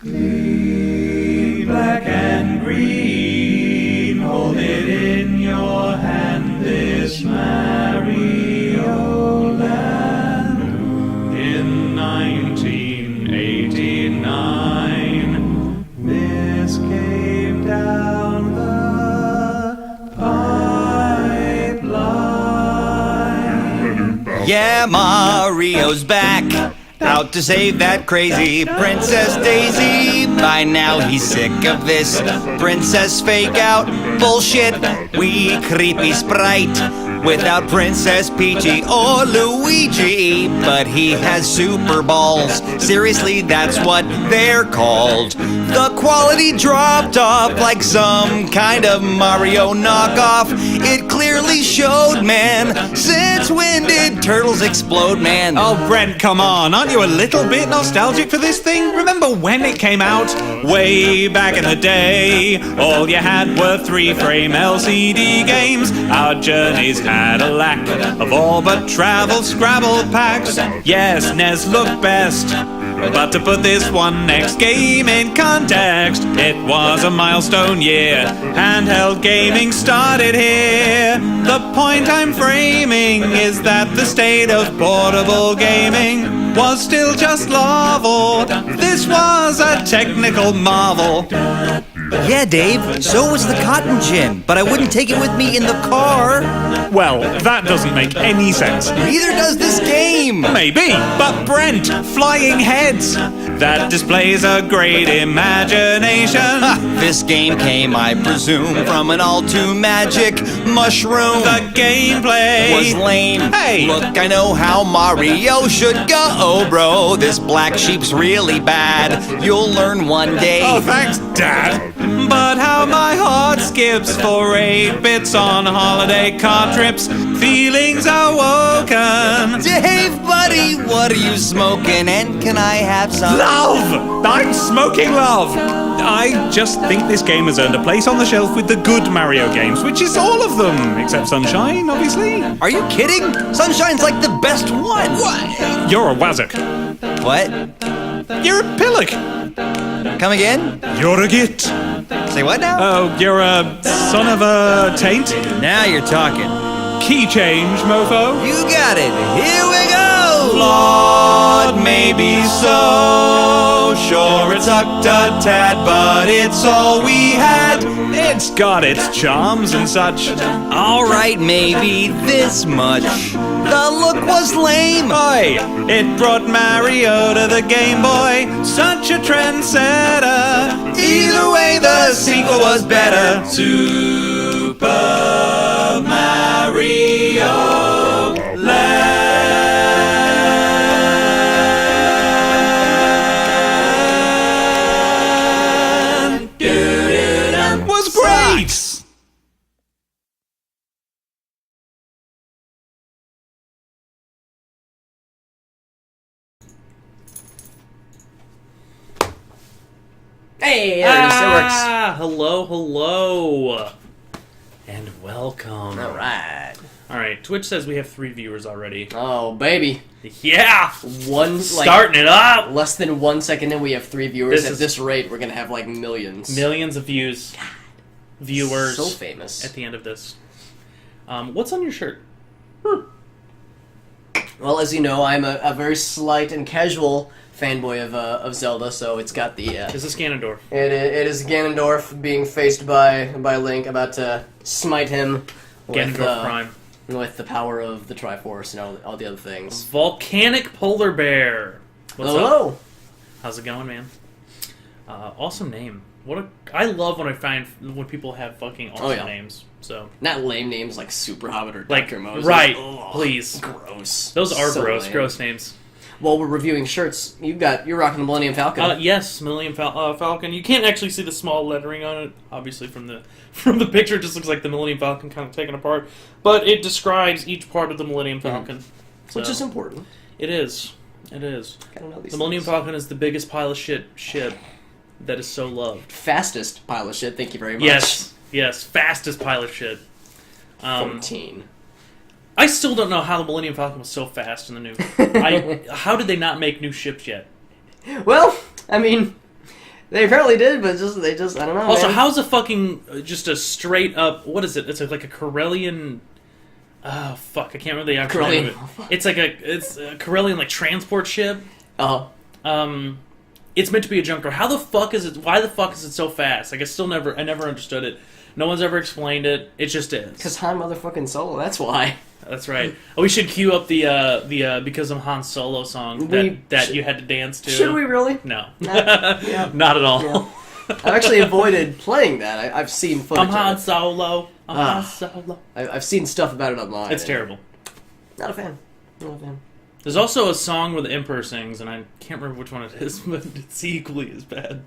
Green, black and green, hold it in your hand, this Mario Land. In 1989, this came down the pipeline. Yeah, Mario's back, out to save that crazy Princess Daisy. By now he's sick of this princess fake out bullshit. Wee creepy sprite without Princess Peachy or Luigi. But he has super balls, seriously that's what they're called. The quality dropped off like some kind of Mario knockoff. It clearly showed, man. Since when did turtles explode, man? Oh, Brent, come on. Aren't you a little bit nostalgic for this thing? Remember when it came out? Way back in the day. All you had were 3-frame LCD games. Our journeys had a lack of all but travel Scrabble packs. Yes, NES looked best. But to put this one next game in context, it was a milestone year. Handheld gaming started here. The point I'm framing is that the state of portable gaming was still just larval. This was a technical marvel. Yeah, Dave, so was the cotton gin, but I wouldn't take it with me in the car. Well, that doesn't make any sense. Neither does this game. Maybe, but Brent, flying heads. That displays a great imagination. Ha, this game came, I presume, from an all-too-magic mushroom. The gameplay was lame. Hey! Look, I know how Mario should go, bro. This black sheep's really bad. You'll learn one day. Oh, thanks, Dad. But how my heart skips for 8 bits on holiday car trips. Feelings are woken. Dave, buddy, what are you smoking? And can I have some? Love! I'm smoking love! I just think this game has earned a place on the shelf with the good Mario games, which is all of them, except Sunshine, obviously. Are you kidding? Sunshine's like the best one. What? You're a Wazzock. What? You're a Pillock. Come again? You're a Git. Say what now? Oh, you're a son of a taint? Now you're talking. Key change, mofo. You got it. Here we go. Flawed, maybe so. Sure, it sucked a tad, but it's all we had. It's got its charms and such. All right, maybe this much. The look was lame. Oi, it brought Mario to the Game Boy. Such a trendsetter. Either way, the sequel was better. Super Mario Land. Doo-doo-dum. Was great. Hey, there it is. It works. Hello. And welcome. All right. Alright, Twitch says we have 3 viewers already. Oh, baby. Yeah! Starting it up! Less than 1 second in, we have 3 viewers. This At is- this rate, we're gonna have like millions. Millions of views. Viewers. So famous. At the end of this. What's on your shirt? Well, as you know, I'm a very slight and casual fanboy of Zelda, so it's got the. This is Ganondorf. It is Ganondorf being faced by Link, about to smite him Ganondorf Prime. with the power of the Triforce and all the other things. Volcanic Polar Bear. What's Hello. up? How's it going, man? Awesome name. I love when people have fucking awesome names. So Not lame names like Super Hobbit or like Dr. Moses. right, Ugh, please. Gross. Those are So lame. gross names. While we're reviewing shirts, you're rocking the Millennium Falcon. Yes, Millennium Falcon. You can't actually see the small lettering on it, obviously from the picture. It just looks like the Millennium Falcon kind of taken apart, but it describes each part of the Millennium Falcon, Which is important. It is. It is. Gotta know these The Millennium things. Falcon is the biggest pile of ship that is so loved. Fastest pile of shit, thank you very much. Yes, fastest pile of shit. 14. I still don't know how the Millennium Falcon was so fast in the new. How did they not make new ships yet? Well, I mean, They apparently did, but they just I don't know. Also, man. how's a fucking just a straight up? What is it? It's like a Corellian. Oh fuck! I can't remember the actual name of it. It's a Corellian like transport ship. It's meant to be a junk car. How the fuck is it? Why the fuck is it so fast? Like I never understood it. No one's ever explained it. It just is. Because Han motherfucking Solo. That's why. That's right. Oh, we should cue up the Because I'm Han Solo song that you had to dance to. Should we really? No, Yeah. not at all. Yeah. I've actually avoided playing that. I've seen footage. I'm Han of it. Solo. I'm Han Solo. I've seen stuff about it online. It's terrible. Not a fan. Not a fan. There's also a song where the Emperor sings, and I can't remember which one it is, but it's equally as bad.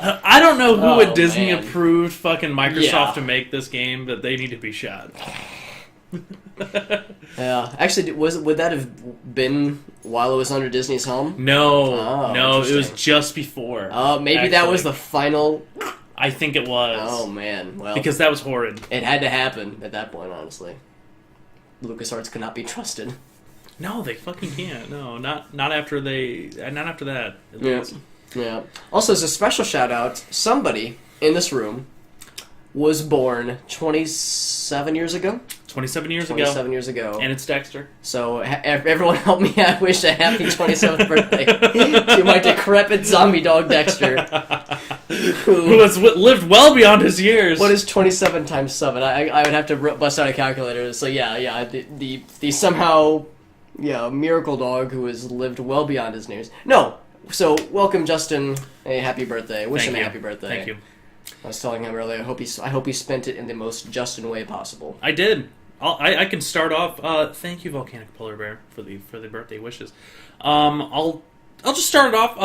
I don't know who at Disney man. approved fucking Microsoft Yeah. to make this game, but they need to be shot. Yeah. Actually, would that have been while it was under Disney's helm? No, Oh, no, it was interesting. just before. Maybe that was actually. the final. I think it was. Oh man. Well, Because that was horrid. it had to happen at that point. Honestly, LucasArts could not be trusted. No, they fucking can't. No, not after not after that. At Yeah. least. Yeah. Also, as a special shout out, somebody in this room was born 27 years ago. 27 years ago. 27 years ago. And it's Dexter. So everyone help me I wish a happy 27th birthday to my decrepit zombie dog Dexter. Who has lived well beyond his years. What is 27 times 7? I would have to bust out a calculator. So yeah, the somehow miracle dog who has lived well beyond his years. No. So welcome Justin, a happy birthday. Wish Thank him you. a happy birthday. Thank you. I was telling him earlier. I hope he spent it in the most Justin way possible. I did. I can start off. Thank you, Volcanic Polar Bear, for the birthday wishes. I'll just start it off.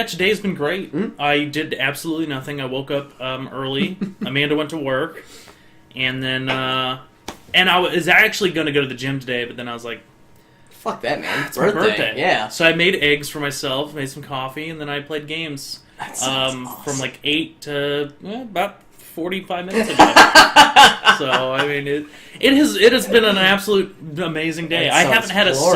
Today's been great. I did absolutely nothing. I woke up early. Amanda went to work, and then and I was actually going to go to the gym today, but then I was like, Fuck that, man. It's my birthday. Yeah. So I made eggs for myself, made some coffee, and then I played games. That sounds From awesome. like 8 to about 45 minutes ago. So I mean, it has been an absolute amazing day. That I sounds haven't had a glorious.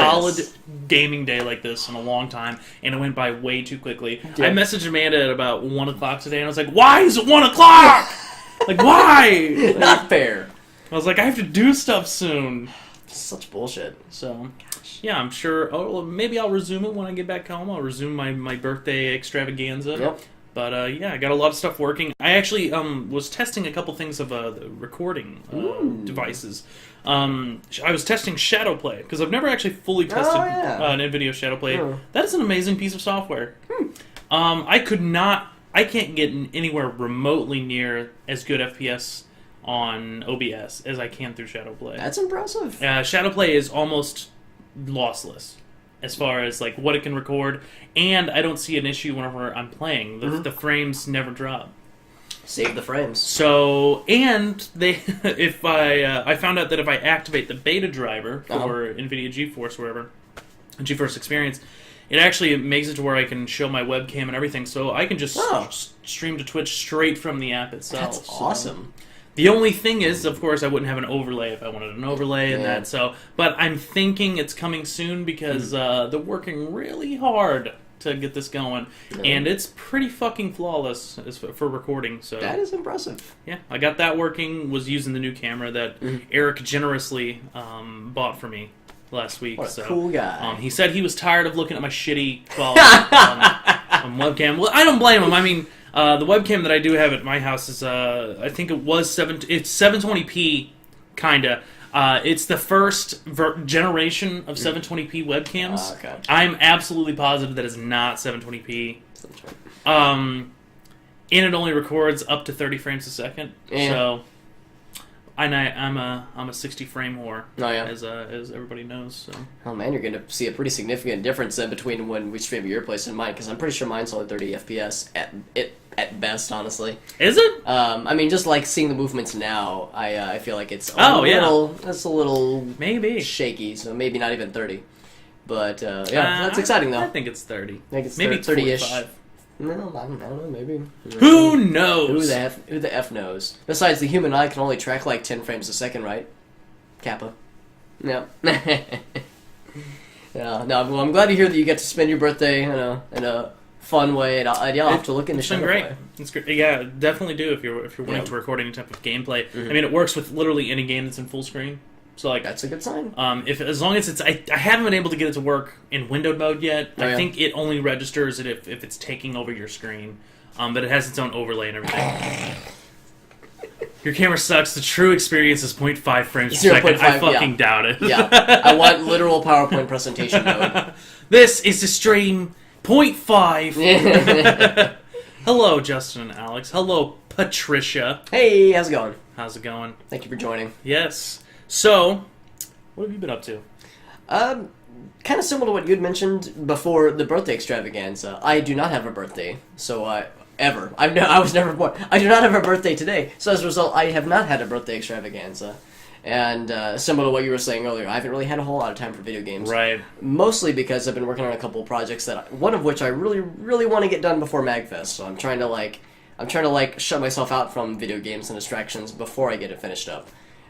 solid gaming day like this in a long time, and it went by way too quickly. Yeah. I messaged Amanda at about 1 o'clock today, and I was like, "Why is it 1 o'clock? Like, why?" Not fair. I was like, "I have to do stuff soon." Such bullshit. So, yeah, I'm sure. Oh, well, maybe I'll resume it when I get back home. I'll resume my birthday extravaganza. Yep. But I got a lot of stuff working. I actually was testing a couple things of the recording devices. I was testing Shadowplay because I've never actually fully tested an NVIDIA Shadowplay. Oh. That is an amazing piece of software. I can't get anywhere remotely near as good FPS on OBS as I can through Shadowplay. That's impressive. Shadowplay is almost lossless as far as like what it can record, and I don't see an issue whenever I'm playing. The frames never drop. Save the frames. So, and they, if I found out that if I activate the beta driver for NVIDIA GeForce, wherever, GeForce Experience, it actually makes it to where I can show my webcam and everything. So I can just stream to Twitch straight from the app itself. That's So- awesome. The only thing is, of course, I wouldn't have an overlay if I wanted an overlay and Yeah. that. So, but I'm thinking it's coming soon because they're working really hard to get this going, and it's pretty fucking flawless for recording. So That is impressive. yeah, I got that working. Was using the new camera that Eric generously bought for me last week. What a so cool guy. he said he was tired of looking at my shitty quality on webcam. Well, I don't blame him. I mean, the webcam that I do have at my house is I think it's 720p, kinda. It's the first generation of 720p webcams. Okay. I'm absolutely positive that it's not 720p. And it only records up to 30 frames a second. Yeah. So, I'm a 60 frame whore. Oh, yeah. As everybody knows. So. Oh man, you're gonna see a pretty significant difference then between when we stream at your place and mine, because I'm pretty sure mine's only 30 FPS at best, honestly. Is it? I mean, just like seeing the movements now, I feel like it's it's a little Maybe. shaky, so maybe not even 30. But that's exciting though. I think it's 30. I think it's Maybe 30-ish. 45. No, I don't know, maybe. Who knows? Who the F knows? Besides, the human eye can only track like 10 frames a second, right? Kappa. Yeah. Yeah. No, well, I'm glad to hear that you get to spend your birthday in a fun way, and I'll have to look into It's been Shadow great. Play. It's great. Yeah, definitely do if you're wanting Yeah. to record any type of gameplay. Mhm. I mean, it works with literally any game that's in full screen. So like, That's a good sign. if as long as it's, I haven't been able to get it to work in windowed mode yet. Oh, I yeah. think it only registers it if it's taking over your screen. But it has its own overlay and everything. Your camera sucks. The true experience is 0.5 frames per second. 0.5, I fucking yeah. doubt it. Yeah, I want literal PowerPoint presentation mode. This is the stream 0.5. Hello, Justin and Alex. Hello, Patricia. Hey, how's it going? How's it going? Thank you for joining. Yes. So, what have you been up to? Kind of similar to what you'd mentioned before the birthday extravaganza. I do not have a birthday, so I was never born. I do not have a birthday today, so as a result, I have not had a birthday extravaganza. And similar to what you were saying earlier, I haven't really had a whole lot of time for video games. Right. Mostly because I've been working on a couple of projects one of which I really, really want to get done before MagFest. So I'm trying to shut myself out from video games and distractions before I get it finished up.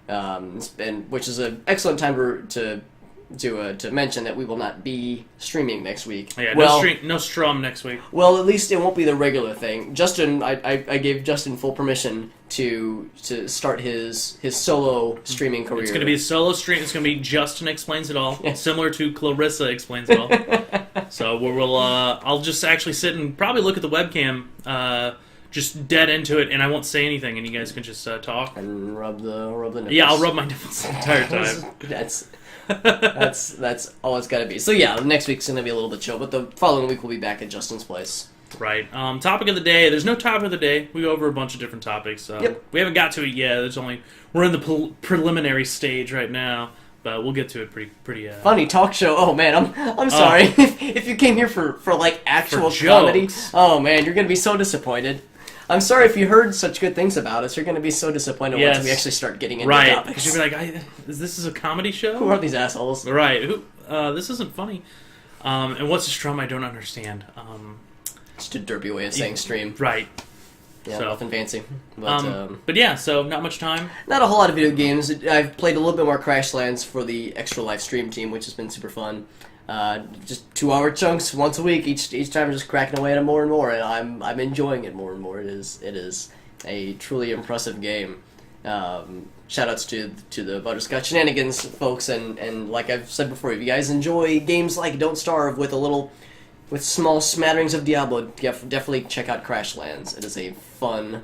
And which is an excellent time to mention that we will not be streaming next week. Yeah, well, no Strum next week. well, at least it won't be the regular thing. Justin, I gave Justin full permission to start his solo streaming career. It's going to be a solo stream. It's going to be Justin Explains It All, Yeah. similar to Clarissa Explains It All. So I'll just actually sit and probably look at the webcam, just dead into it, and I won't say anything, and you guys can just talk. and rub the nipples. Yeah, I'll rub my nipples the entire time. That's all it's got to be. So yeah, next week's gonna be a little bit chill, but the following week we'll be back at Justin's place. Right. Topic of the day. There's no topic of the day. We go over a bunch of different topics. Yep. We haven't got to it yet. We're in the preliminary stage right now, but we'll get to it pretty. Funny talk show. Oh man, I'm sorry if you came here for like actual For comedy. jokes. Oh man, you're gonna be so disappointed. I'm sorry if you heard such good things about us. You're gonna be so disappointed Yes. once we actually start getting into Right. topics. Because you'll be like, this is a comedy show? Who are these assholes? Right. This isn't funny. And what's a strum? I don't understand. Just a derpy way of saying stream. Right. Yeah, So- nothing fancy. But But yeah, so not much time. not a whole lot of video games. I've played a little bit more Crashlands for the Extra Life stream team, which has been super fun. Just 2-hour chunks once a week. Each time, just cracking away at it more and more, and I'm enjoying it more and more. It is a truly impressive game. Shoutouts to the Butterscotch Shenanigans folks, and like I've said before, if you guys enjoy games like Don't Starve with small smatterings of Diablo, definitely check out Crashlands. It is a fun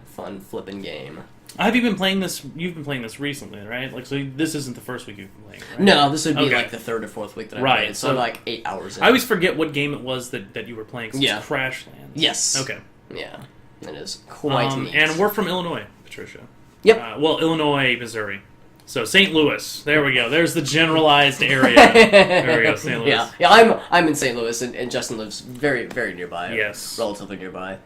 flippin' game. Have you been playing this? You've been playing this recently, right? Like, so this isn't the first week you've been playing, right? No, this would be Okay. like the third or fourth week that I Right, played, so so- I'm like 8 hours in. I always forget what game it was that you were playing. 'Cause Yeah. It's Crashlands. Yes. Okay. Yeah, it is quite neat. And we're from Illinois, Patricia. Yep. Well, Illinois, Missouri. So St. Louis. There we go. There's the generalized area. There we go, St. Louis. Yeah. I'm in St. Louis, and Justin lives very, very nearby. Yes. Relatively nearby.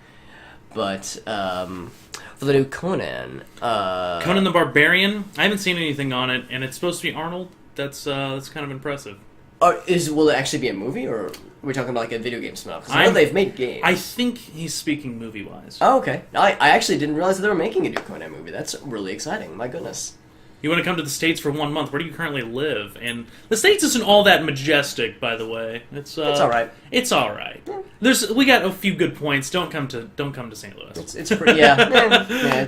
But for the new Conan, Conan the Barbarian. I haven't seen anything on it, and it's supposed to be Arnold. That's kind of impressive. will it actually be a movie, or are we talking about like a video game spin-off? Because I know I'm- they've made games. I think he's speaking movie-wise. Oh, okay. I actually didn't realize that they were making a new Conan movie. That's really exciting. My goodness. You want to come to the States for 1 month? Where do you currently live? And the States isn't all that majestic, by the way. It's all right. It's all right. We got a few good points. Don't come to St. Louis. It's pretty. Yeah.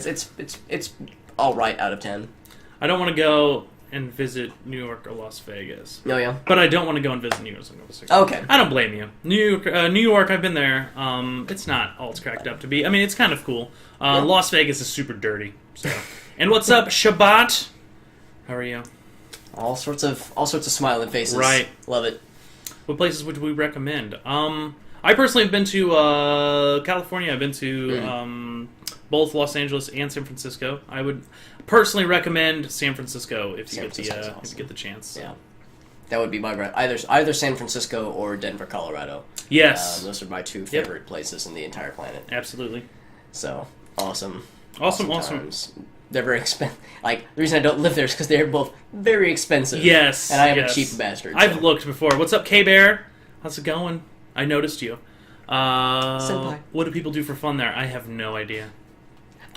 It's all right out of 10. I don't want to go and visit New York or Las Vegas, Oh yeah. but I don't want to go and visit New York. Okay. I don't blame you. New York. I've been there. It's not all it's cracked up to be. I mean, it's kind of cool. Las Vegas is super dirty. So. And what's up, Shabbat? How are you? All sorts of smiling faces. Right. Love it. What places would we recommend? I personally have been to California. I've been to both Los Angeles and San Francisco. I would personally recommend San Francisco if you get the chance. Yeah. That would be my either San Francisco or Denver, Colorado. Yes. Those are my two favorite places in the entire planet. Absolutely. So awesome. Awesome. Times. They're very expensive. Like, the reason I don't live there is because they're both very expensive. Yes. And I am yes. a cheap bastard. I've so. looked before. What's up, K-Bear? How's it going? I noticed you. Senpai. What do people do for fun there? I have no idea.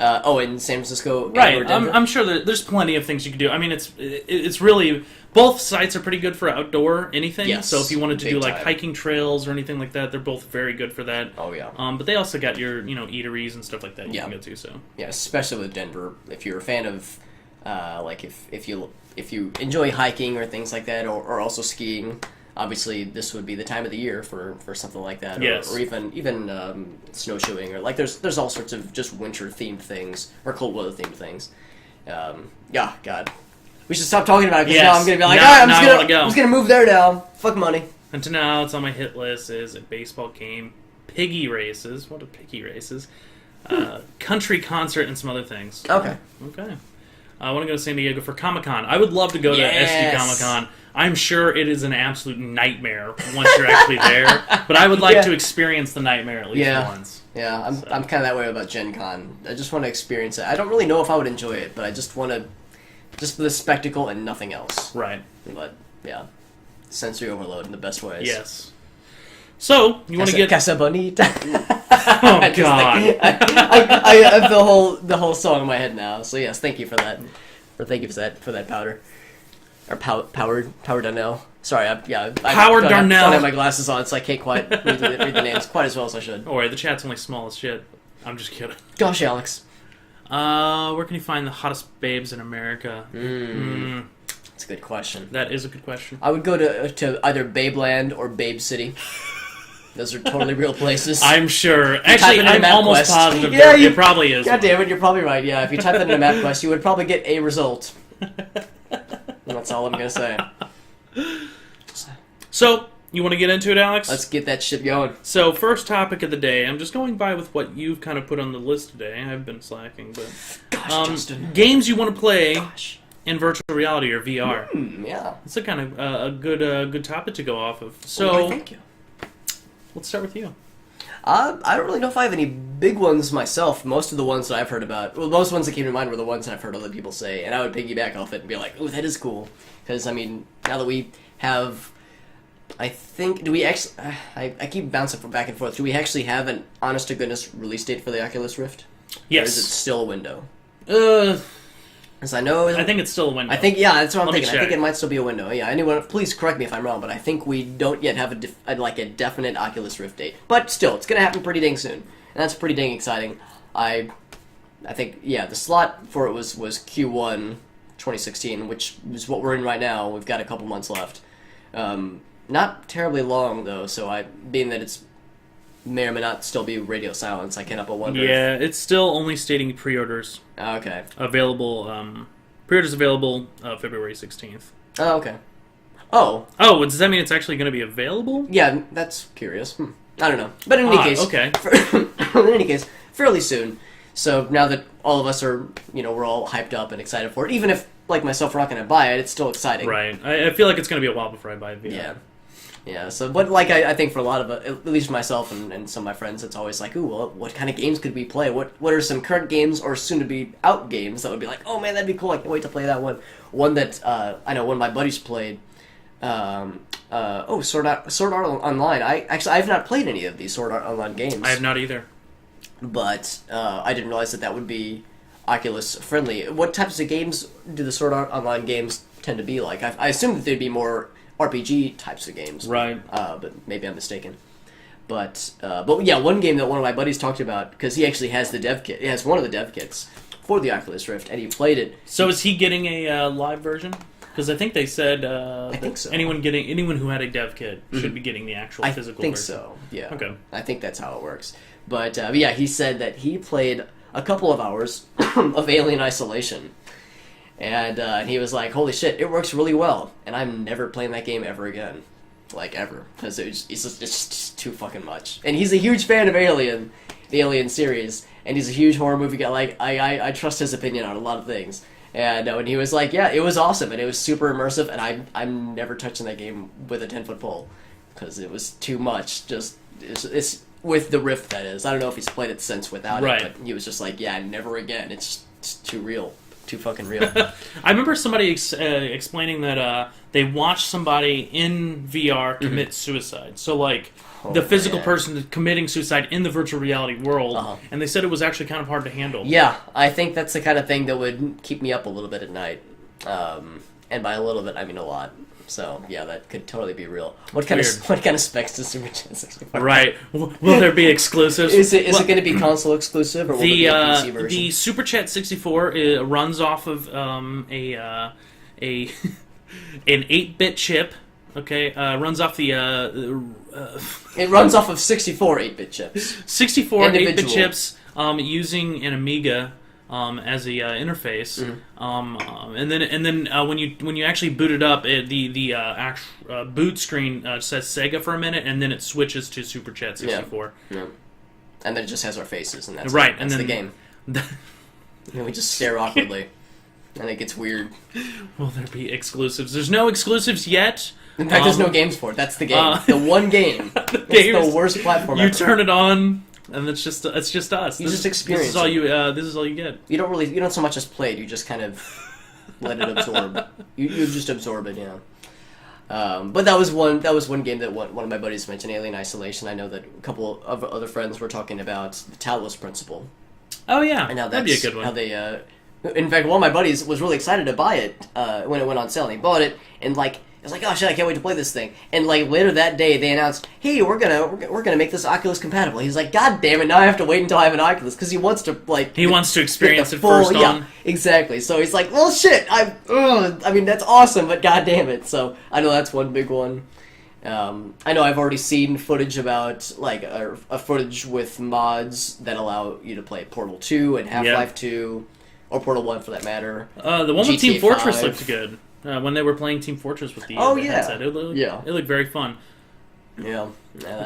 In San Francisco, Right. or Denver? I'm sure that there's plenty of things you can do. I mean, it's really both sites are pretty good for outdoor anything. Yes, So if you wanted to big do like time. hiking trails or anything like that, they're both very good for that. Oh, yeah. But they also got your eateries and stuff like that you Yeah. can go to. So Yeah, especially with Denver. If you're a fan of, like, if you enjoy hiking or things like that, or also skiing, obviously this would be the time of the year for something like that. Yes. Or even snowshoeing, or like there's all sorts of just winter themed things or cold weather themed things. Yeah, God, we should stop talking about it because Yes. now I'm gonna be like, Now- all right, now I wanna go. I'm just gonna move there now. Fuck money. and to now, it's on my hit list is a baseball game, piggy races. What are piggy races? Country concert and some other things. Okay. Okay. I want to go to San Diego for Comic-Con. I would love to go to Yes. SD Comic-Con. I'm sure it is an absolute nightmare once you're actually there, but I would like Yeah. to experience the nightmare at least Yeah. once. Yeah, I'm kind of that way about Gen Con. I just want to experience it. I don't really know if I would enjoy it, but I just want to, just for the spectacle and nothing else. Right. But yeah, sensory overload in the best ways. Yes. So, you want to get... Casa Bonita. Oh, God. I have the whole song in my head now. So yes, thank you for that. Thank you for that powder. Or Powered Darnell. Sorry, I Howard Darnell. don't have my glasses on, so I can't quite read the names quite as well as I should. Don't worry, the chat's only small as shit. I'm just kidding. Gosh, Alex. Where can you find the hottest babes in America? That's a good question. That is a good question. I would go to either Babeland or Babe City. Those are totally real places. I'm sure. type Actually, it into I'm almost MapQuest. positive Yeah, it probably is. God damn it, you're probably right. Yeah, if you type that into MapQuest, you would probably get a result. And that's all I'm gonna say. So, you want to get into it, Alex? Let's get that shit going. So, first topic of the day. I'm just going by with what you've kind of put on the list today. I've been slacking, but Gosh, Justin. games you want to play Gosh. in virtual reality or VR. Yeah. It's a kind of a good topic to go off of. Why, So, thank you. let's start with you. I don't really know if I have any big ones myself. Most of the ones that I've heard about, well, most ones that came to mind were the ones that I've heard other people say, and I would piggyback off it and be like, "Ooh, that is cool." Because I mean, now that we have, I think, do we actually? I keep bouncing back and forth. Do we actually have an honest to goodness release date for the Oculus Rift? Or Yes. is it still a window? Uh, Because I know. I think it's still a window. I think, yeah, that's what I'm Let me thinking. I think check. it might still be a window. Yeah, anyone, please correct me if I'm wrong, but I think we don't yet have a definite Oculus Rift date. But still, it's going to happen pretty dang soon, and that's pretty dang exciting. I think, yeah, the slot for it was Q1 2016, which is what we're in right now. We've got a couple months left. Not terribly long though, so being that it's may or may not still be radio silence, I cannot but wonder. Yeah, it's still only stating pre-orders Okay. available. Pre-orders available February 16th. Oh, okay. Oh, Oh, does that mean it's actually going to be available? yeah, that's curious. I don't know. But in any case, okay. in any case, fairly soon. So now that all of us are, we're all hyped up and excited for it, even if, like myself, we're not going to buy it, it's still exciting. Right. I feel like it's going to be a while before I buy VR. Yeah. Yeah, so, but like I think for a lot of at least myself and some of my friends, it's always like, ooh, well, what kind of games could we play? What are some current games or soon-to-be out games that would be like, oh man, that'd be cool, I can't wait to play that one. One that, I know one of my buddies played, Sword Art Online. I've not played any of these Sword Art Online games. I have not either. But I didn't realize that would be Oculus friendly. What types of games do the Sword Art Online games tend to be like? I assume that they'd be more RPG types of games, Right. But maybe I'm mistaken. But yeah, one game that one of my buddies talked about, because he actually has the dev kit. He has one of the dev kits for the Oculus Rift, and he played it. So is he getting a live version? Because I think they said I think so. anyone who had a dev kit should be getting the actual I physical think version. so. Yeah. Okay. I think that's how it works. But yeah, he said that he played a couple of hours of Alien Isolation. And he was like, holy shit, it works really well. And I'm never playing that game ever again. Like, ever. Because it's just too fucking much. And he's a huge fan of Alien, the Alien series. And he's a huge horror movie guy. Like, I trust his opinion on a lot of things. And when he was like, yeah, it was awesome. And it was super immersive. And I'm never touching that game with a 10-foot pole. Because it was too much. Just, it's with the Rift, that is. I don't know if he's played it since without Right. it. But he was just like, yeah, never again. It's too real. too fucking real. I remember somebody explaining that they watched somebody in VR commit suicide. So, like, the physical man. person committing suicide in the virtual reality world, and they said it was actually kind of hard to handle. Yeah, I think that's the kind of thing that would keep me up a little bit at night. And by a little bit, I mean a lot. So yeah, that could totally be real. What kind of specs does Super Chat 64? Right? Will there be exclusives? Is it going to be console exclusive or will it be a PC version? The Super Chat 64 runs off of an 8-bit chip. Okay, runs off the it runs off of 64 8-bit chips. 64 8-bit Individual. chips using an Amiga as a interface, and then when you actually boot it up, the actual boot screen says Sega for a minute, and then it switches to Super Chat 64. Yeah. And then it just has our faces, and that's Right, it. and That's then- the game. And we just stare awkwardly, and it gets weird. Will there be exclusives? There's no exclusives yet. In fact, there's no games for it. That's the game. The one game. It's games- the worst platform You ever. turn it on, and it's just us. You just experience This is all you. This is all you get. You don't so much as play it. You just kind of let it absorb. You just absorb it, yeah. But that was one game that one of my buddies mentioned, Alien Isolation. I know that a couple of other friends were talking about the Talos principle. Oh yeah, And now that'd be a that's good one. how they. In fact, one of my buddies was really excited to buy it when it went on sale. And he bought it, and like it was like, oh shit, I can't wait to play this thing. And like later that day, they announced, hey, we're gonna make this Oculus compatible. He's like, god damn it, now I have to wait until I have an Oculus because he wants to like. He wants to get experience the it first yeah, on. exactly. So he's like, well, shit, I mean, that's awesome, but god damn it. So I know that's one big one. I know I've already seen footage about like a footage with mods that allow you to play Portal 2 and Half-Life 2, or Portal 1 for that matter. The one with GTA Team Fortress 5. looked good. When they were playing Team Fortress with the, Oh, the yeah. headset, it looked very fun. Yeah.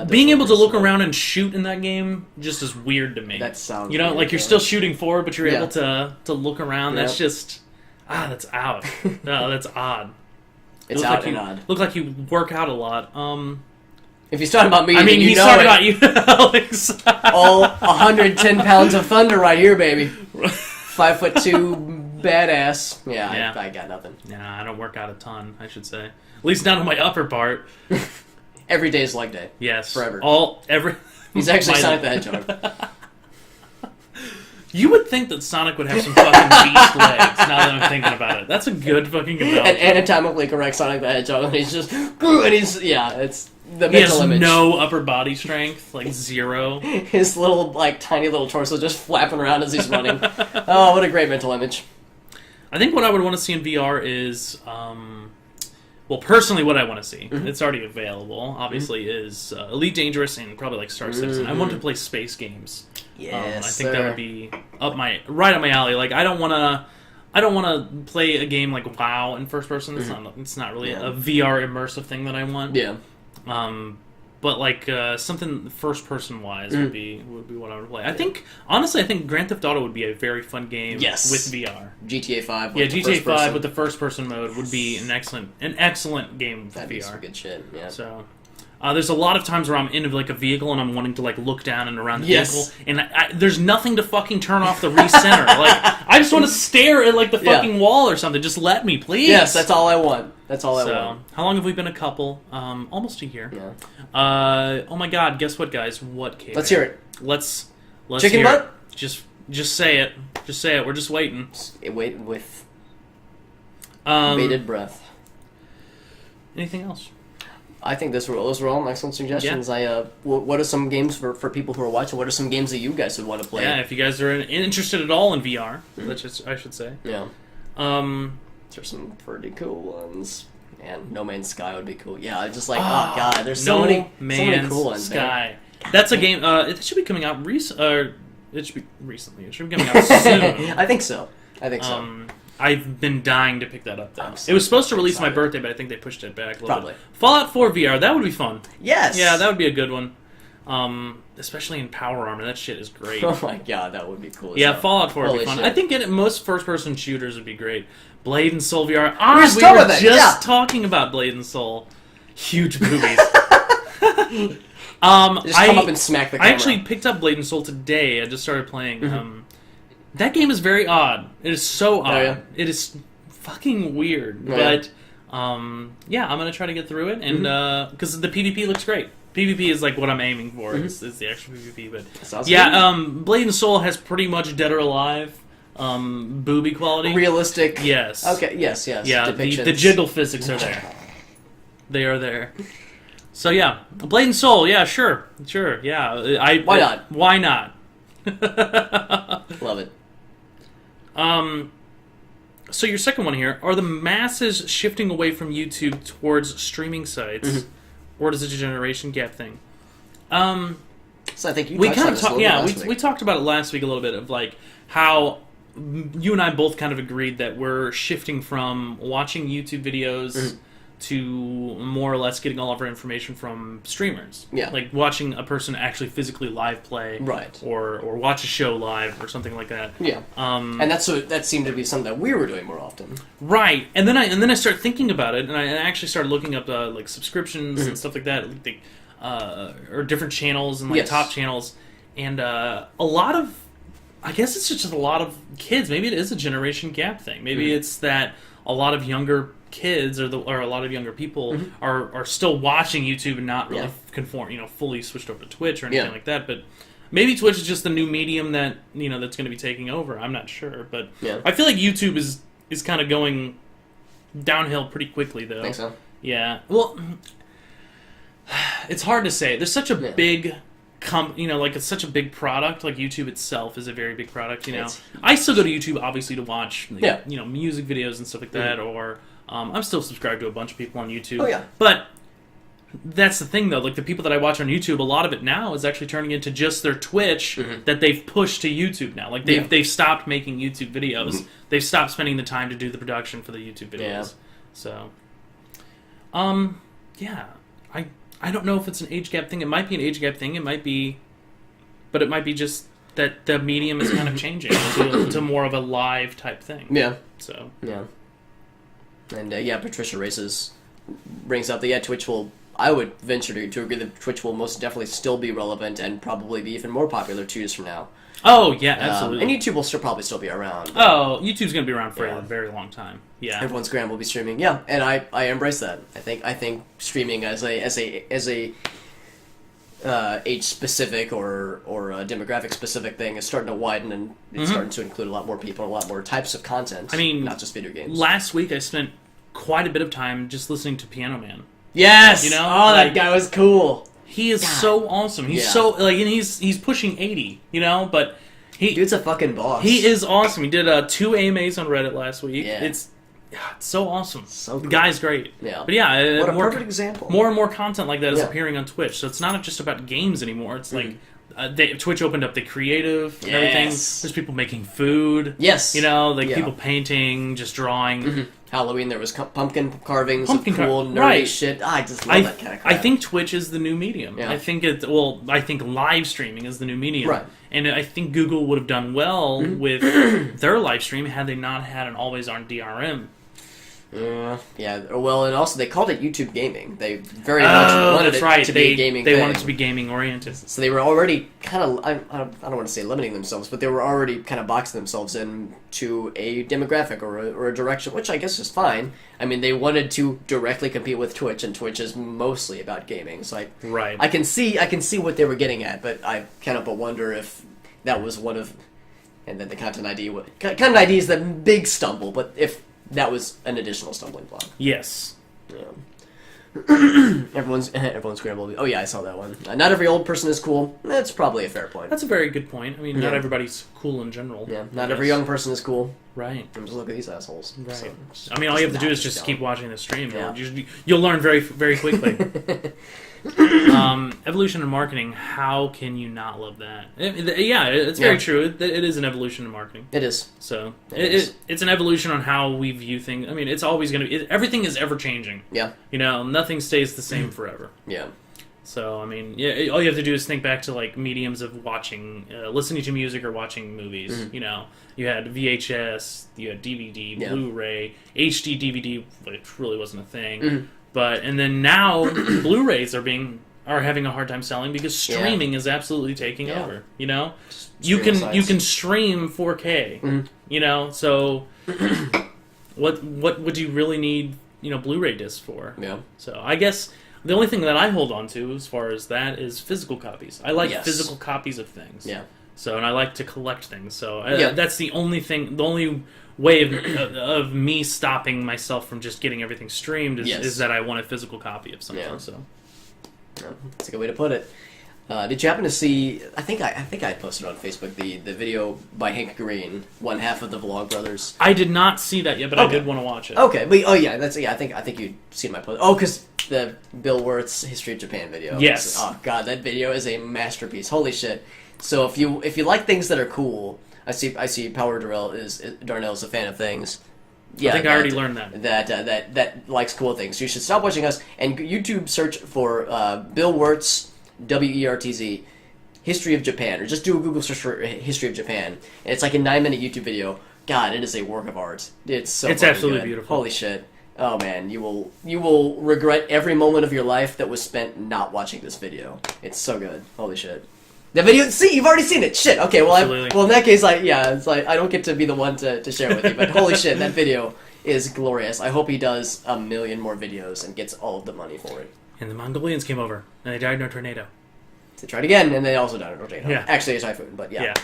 Being able to look around and shoot in that game just is weird to me. That sounds You know, weird, like you're yeah. still shooting forward, but you're Yeah. able to look around. That's Yeah. just that's out. No, that's odd. It's Look out like and you, odd. Look like you work out a lot. If he's talking about me, I mean, then you he's know talking it. about you, Alex. All 110 pounds of thunder right here, baby. 5'2", badass. Yeah. Yeah. I got nothing. Nah, I don't work out a ton. I should say, at least not on my upper part. Every day is leg day. Yes, Forever. Every. He's actually My- Sonic the Hedgehog. You would think that Sonic would have some fucking beast legs. Now that I'm thinking about it, that's a good fucking An development. anatomically correct Sonic the Hedgehog, and he's just, it's the He has mental image. no upper body strength, like 0. His little, like, tiny little torso just flapping around as he's running. Oh, what a great mental image. I think what I would want to see in VR is, well, personally, what I want to see, Mm-hmm. it's already available, obviously, is Elite Dangerous and probably like Star Citizen. I want Mm-hmm. to play space games. Yes, I think that would be right up my alley. Like, I don't want to play a game like WoW in first person. It's not really Yeah. a VR immersive thing that I want. Yeah. But like something first person wise would be what I would play. Honestly, I think Grand Theft Auto would be a very fun game Yes. with VR. GTA 5. Yeah, with the GTA first 5 person. with the first person mode would be an excellent game for That'd be some VR. good shit, yeah. So there's a lot of times where I'm in like a vehicle and I'm wanting to like look down and around the Yes. vehicle, and there's nothing to fucking turn off the recenter. Like I just want to stare at like the Yeah. fucking wall or something. Just let me, please. Yes, that's all I want. That's all I So, want. how long have we been a couple? Almost a year. Yeah. Oh my god, guess what, guys? What cave? Let's hear it. Let's Chicken hear butt? it. Just say it. Just say it. We're just waiting. Wait with Um, bated breath. Anything else? I think those were all excellent suggestions. What are some games for people who are watching? What are some games that you guys would want to play? Yeah, if you guys are interested at all in VR, I should say. Yeah. Um, There's some pretty cool ones. And No Man's Sky would be cool. Yeah, I just like, oh god, there's so No many Man's cool ones. Man. Sky. That's a game. It should be coming out it should be recently. It should be coming out soon. I think so. I've been dying to pick that up, though. I'm so It was supposed to release my excited. birthday, but I think they pushed it back a little Probably. bit. Fallout 4 VR, that would be fun. Yes. Yeah, that would be a good one. Especially in Power Armor, that shit is great. Oh my god, that would be cool. as Yeah, hell. Fallout 4 would be Holy fun. shit. I think most first-person shooters would be great. Blade and Soul VR. were Ah, just we talking were about that, just yeah. talking about Blade and Soul. Huge boobies. Just come up and smack the camera. I actually picked up Blade and Soul today. I just started playing. That game is very odd. It is so odd. yeah? It is fucking weird. Oh, but yeah, I'm gonna try to get through it, and because the PvP looks great. PvP is like what I'm aiming for. Is the actual PvP, but Sounds yeah, Blade and Soul has pretty much Dead or Alive booby quality. Realistic. Yes. Okay. Yes. Yes. Yeah, the Depictions. jiggle physics are there. They are there. So yeah, Blade and Soul. Yeah, sure, yeah. Why not? Why not? Love it. So your second one here, are the masses shifting away from YouTube towards streaming sites, or is it a generation gap thing? So I think you We touched kind on of this a talked. little Yeah, bit last we week. talked about it last week a little bit of like how you and I both kind of agreed that we're shifting from watching YouTube videos to more or less getting all of our information from streamers. Yeah. Like watching a person actually physically live play, Right. Or watch a show live or something like that. Yeah. And that seemed to be something that we were doing more often. Right, and then I started thinking about it, and I actually started looking up like subscriptions and stuff like that, like, or different channels and like Yes. top channels, and a lot of, I guess it's just a lot of kids. Maybe it is a generation gap thing. Maybe it's that a lot of younger kids or a lot of younger people are still watching YouTube and not really fully switched over to Twitch or anything like that, but. Maybe Twitch is just the new medium that that's going to be taking over. I'm not sure, but I feel like YouTube is kind of going downhill pretty quickly, though. Think so? Yeah. Well, it's hard to say. There's such a big, it's such a big product. Like YouTube itself is a very big product. It's- I still go to YouTube obviously to watch, Yeah. music videos and stuff like that. Or I'm still subscribed to a bunch of people on YouTube. Oh, yeah. But that's the thing, though. Like the people that I watch on YouTube, a lot of it now is actually turning into just their Twitch that they've pushed to YouTube now. Like they've stopped making YouTube videos. They've stopped spending the time to do the production for the YouTube videos. Yeah. So, yeah, I don't know if it's an age gap thing. It might be an age gap thing. It might be, but it might be just that the medium is kind of changing to more of a live type thing. Yeah. So Yeah. And Patricia Races brings up that Twitch will. I would venture to agree that Twitch will most definitely still be relevant and probably be even more popular 2 years from now. Oh yeah, absolutely. And YouTube will probably still be around. Oh, YouTube's going to be around for Yeah. a very long time. Yeah. Everyone's grand will be streaming. Yeah, and I embrace that. I think streaming as a age specific or a demographic specific thing is starting to widen and it's starting to include a lot more people, and a lot more types of content. I mean, not just video games. Last week I spent quite a bit of time just listening to Piano Man. Yes, Oh, that guy was cool. He is so awesome. He's Yeah. so and he's pushing 80. But Dude's a fucking boss. he is awesome. He did 2 AMAs on Reddit last week. Yeah. It's so awesome. So The cool. guy's great. Yeah. But yeah, What a more, perfect example. More and more content like that is Yeah. appearing on Twitch. So it's not just about games anymore. It's like Twitch opened up the creative and everything. Yes. There's people making food. Yes. Like Yeah. people painting, just drawing. Halloween, there was pumpkin carvings Pumpkin of cool, nerdy right. shit. I just love that kind of crap. I think Twitch is the new medium. Yeah. I think I think live streaming is the new medium. Right. And I think Google would have done well with their live stream had they not had an always on DRM. Yeah, well, and also they called it YouTube Gaming. They very much wanted that's it right. to be a gaming They thing. wanted to be gaming oriented. So they were already kind of, I don't want to say limiting themselves, but they were already kind of boxing themselves into a demographic or a direction, which I guess is fine. I mean, they wanted to directly compete with Twitch, and Twitch is mostly about gaming. So Right. I can see what they were getting at, but I kind of wonder if that was one of, and then the content ID is the big stumble, but if that was an additional stumbling block. Yes. Everyone's scrambled. Oh yeah, I saw that one. Not every old person is cool. That's probably a fair point. That's a very good point. I mean, not Yeah. everybody's cool in general. Yeah, I not every guess. young person is cool. Right. I'm just look at these assholes. Right. So, I mean, all you have to do is just just don't. keep watching the stream. Yeah. You'll learn very, very quickly. Evolution in marketing. How can you not love that? Yeah, it's very Yeah. true. It is an evolution in marketing. It is. So It is. it's an evolution on how we view things. I mean, it's always going to be. Everything is ever changing. Yeah. Nothing stays the same forever. Yeah. So I mean, yeah, all you have to do is think back to like mediums of watching, listening to music or watching movies. You had VHS, you had DVD, Yeah. Blu-ray, HD DVD, which really wasn't a thing. And then now Blu-rays are being are having a hard time selling because streaming is absolutely taking Yeah. over. You know, Streaming you sites. can stream 4K. You know, so what would you really need? You know, Blu-ray discs for? Yeah. So I guess the only thing that I hold on to as far as that is physical copies. I like Yes. physical copies of things. Yeah. So, and I like to collect things. So Yeah. that's the only thing, the only way of me stopping myself from just getting everything streamed is that I want a physical copy of something. Yeah. So Yeah, that's a good way to put it. Did you happen to see? I think I posted on Facebook the video by Hank Green, one half of the Vlogbrothers. I did not see that yet, but I Okay. did want to watch it. Okay, but I think you'd seen my post. Oh, because the Bill Wirtz History of Japan video. Yes. Oh god, that video is a masterpiece. Holy shit. So if you like things that are cool, I see Power Darnell's a fan of things. Yeah, I think I already learned that. That likes cool things. You should stop watching us and YouTube search for Bill Wirtz, WERTZ, History of Japan, or just do a Google search for History of Japan. And it's like a 9-minute YouTube video. God, it is a work of art. It's It's fucking absolutely good. beautiful. Holy shit. Oh man, you will regret every moment of your life that was spent not watching this video. It's so good. Holy shit. The video, see, you've already seen it. Shit. Okay, well, Absolutely. in that case, it's like I don't get to be the one to share it with you. But holy shit, that video is glorious. I hope he does a million more videos and gets all of the money for it. And the Mongolians came over, and they died in a tornado. They tried again, and they also died in a tornado. Yeah. Actually, a typhoon, but yeah.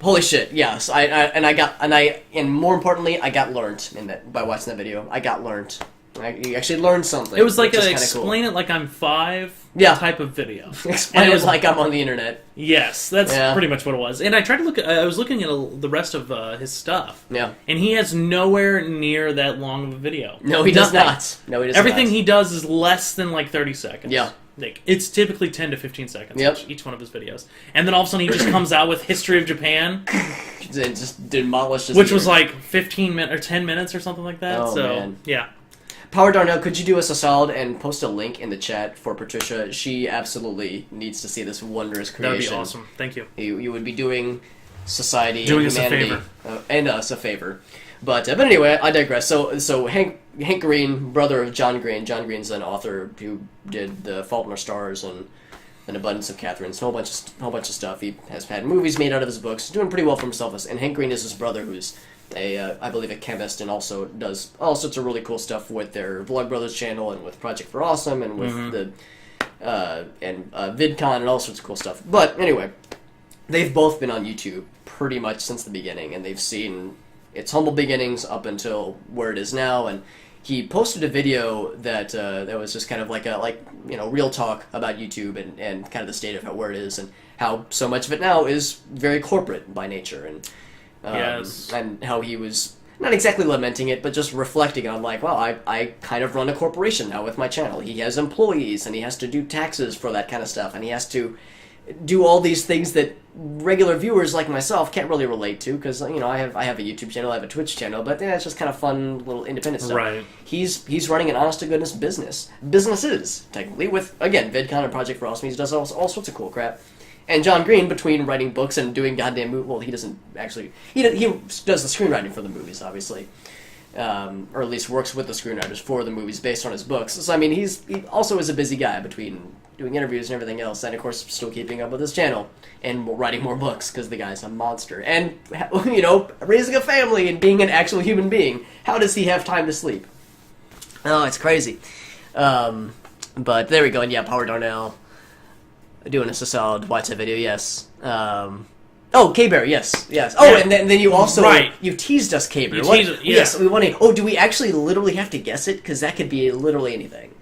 Holy shit, yes. And more importantly, I got learned in that by watching that video. I got learned. You actually learned something. It was like which is a kinda explain it like I'm 5 Yeah. type of video. Explain And it like I'm on the internet. Yes, that's Yeah. pretty much what it was. And I tried to look at, I was looking at the rest of his stuff. Yeah. And he has nowhere near that long of a video. No, he does Nothing. not. No, he does Everything not. he does is less than like 30 seconds. Yeah. Like, it's typically 10 to 15 seconds, Yep. each one of his videos. And then all of a sudden he just comes out with History of Japan, It just demolished his which was ear. like 15 minutes or 10 minutes or something like that. Oh, so, man. yeah. Power Darnell, could you do us a solid and post a link in the chat for Patricia? She absolutely needs to see this wondrous That would creation. be awesome. Thank you. You would be doing society Doing and us a humanity favor. And us a favor. But anyway, I digress. So Hank Green, brother of John Green. John Green's an author who did The Fault in Our Stars and An Abundance of Catherines, a whole bunch of stuff. He has had movies made out of his books, doing pretty well for himself. And Hank Green is his brother, who's I believe a chemist, and also does all sorts of really cool stuff with their Vlogbrothers channel and with Project for Awesome and with the VidCon and all sorts of cool stuff. But anyway, they've both been on YouTube pretty much since the beginning, and they've seen its humble beginnings up until where it is now. And he posted a video that was just kind of like real talk about YouTube and kind of the state of where it is and how so much of it now is very corporate by nature, and Yes. and how he was not exactly lamenting it, but just reflecting on like, well, I kind of run a corporation now with my channel. He has employees, and he has to do taxes for that kind of stuff, and he has to do all these things that regular viewers like myself can't really relate to, because I have a YouTube channel, I have a Twitch channel, but it's just kind of fun little independent stuff. Right. He's running an honest to goodness businesses technically, with again VidCon and Project for Awesome. He does all sorts of cool crap. And John Green, between writing books and doing goddamn movies, well, he doesn't actually he does the screenwriting for the movies, obviously. Or at least works with the screenwriters for the movies based on his books. So I mean, he also is a busy guy between doing interviews and everything else, and of course still keeping up with his channel and writing more books because the guy's a monster. And raising a family and being an actual human being. How does he have time to sleep? Oh, it's crazy. But there we go. And yeah, Power Darnell doing us a solid. Watch that video. Yes. Oh, K-Bear, yes. Oh, Yeah. and then you also Right. you teased us, K-Bear. You What- teased it, yeah. Yes, we want to. Oh, do we actually literally have to guess it? Because that could be literally anything.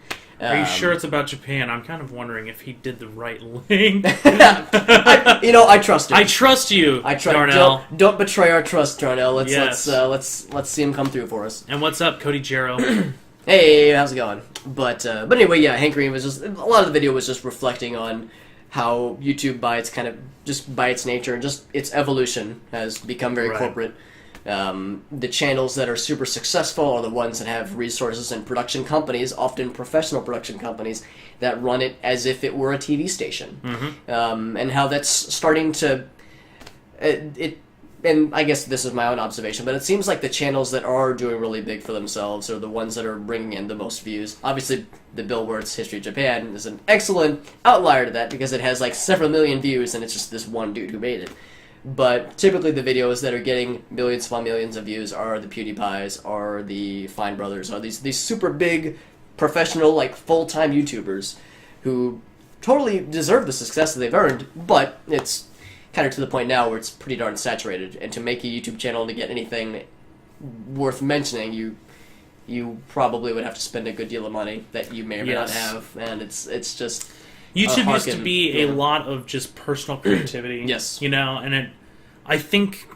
Are you sure it's about Japan? I'm kind of wondering if he did the right link. I trust him. I trust you, I trust. Darnell. Don't betray our trust, Darnell. Yes. Let's see him come through for us. And what's up, Cody Jarrow? Hey, how's it going? But anyway, yeah, Hank Green was just a lot of the video was just reflecting on how YouTube, by its nature and just its evolution, has become very Right. corporate. The channels that are super successful are the ones that have resources and production companies, often professional production companies, that run it as if it were a TV station. And how that's starting to and I guess this is my own observation, but it seems like the channels that are doing really big for themselves are the ones that are bringing in the most views. Obviously, the Bill Wirtz History of Japan is an excellent outlier to that because it has like several million views and it's just this one dude who made it. But typically the videos that are getting millions upon millions of views are the PewDiePies, are the Fine Brothers, are these super big professional, like full-time YouTubers who totally deserve the success that they've earned, but it's kind of to the point now where it's pretty darn saturated, and to make a YouTube channel to get anything worth mentioning, you probably would have to spend a good deal of money that you may or may not have, and it's just YouTube used to be a lot of just personal creativity. Yes. You know, and I think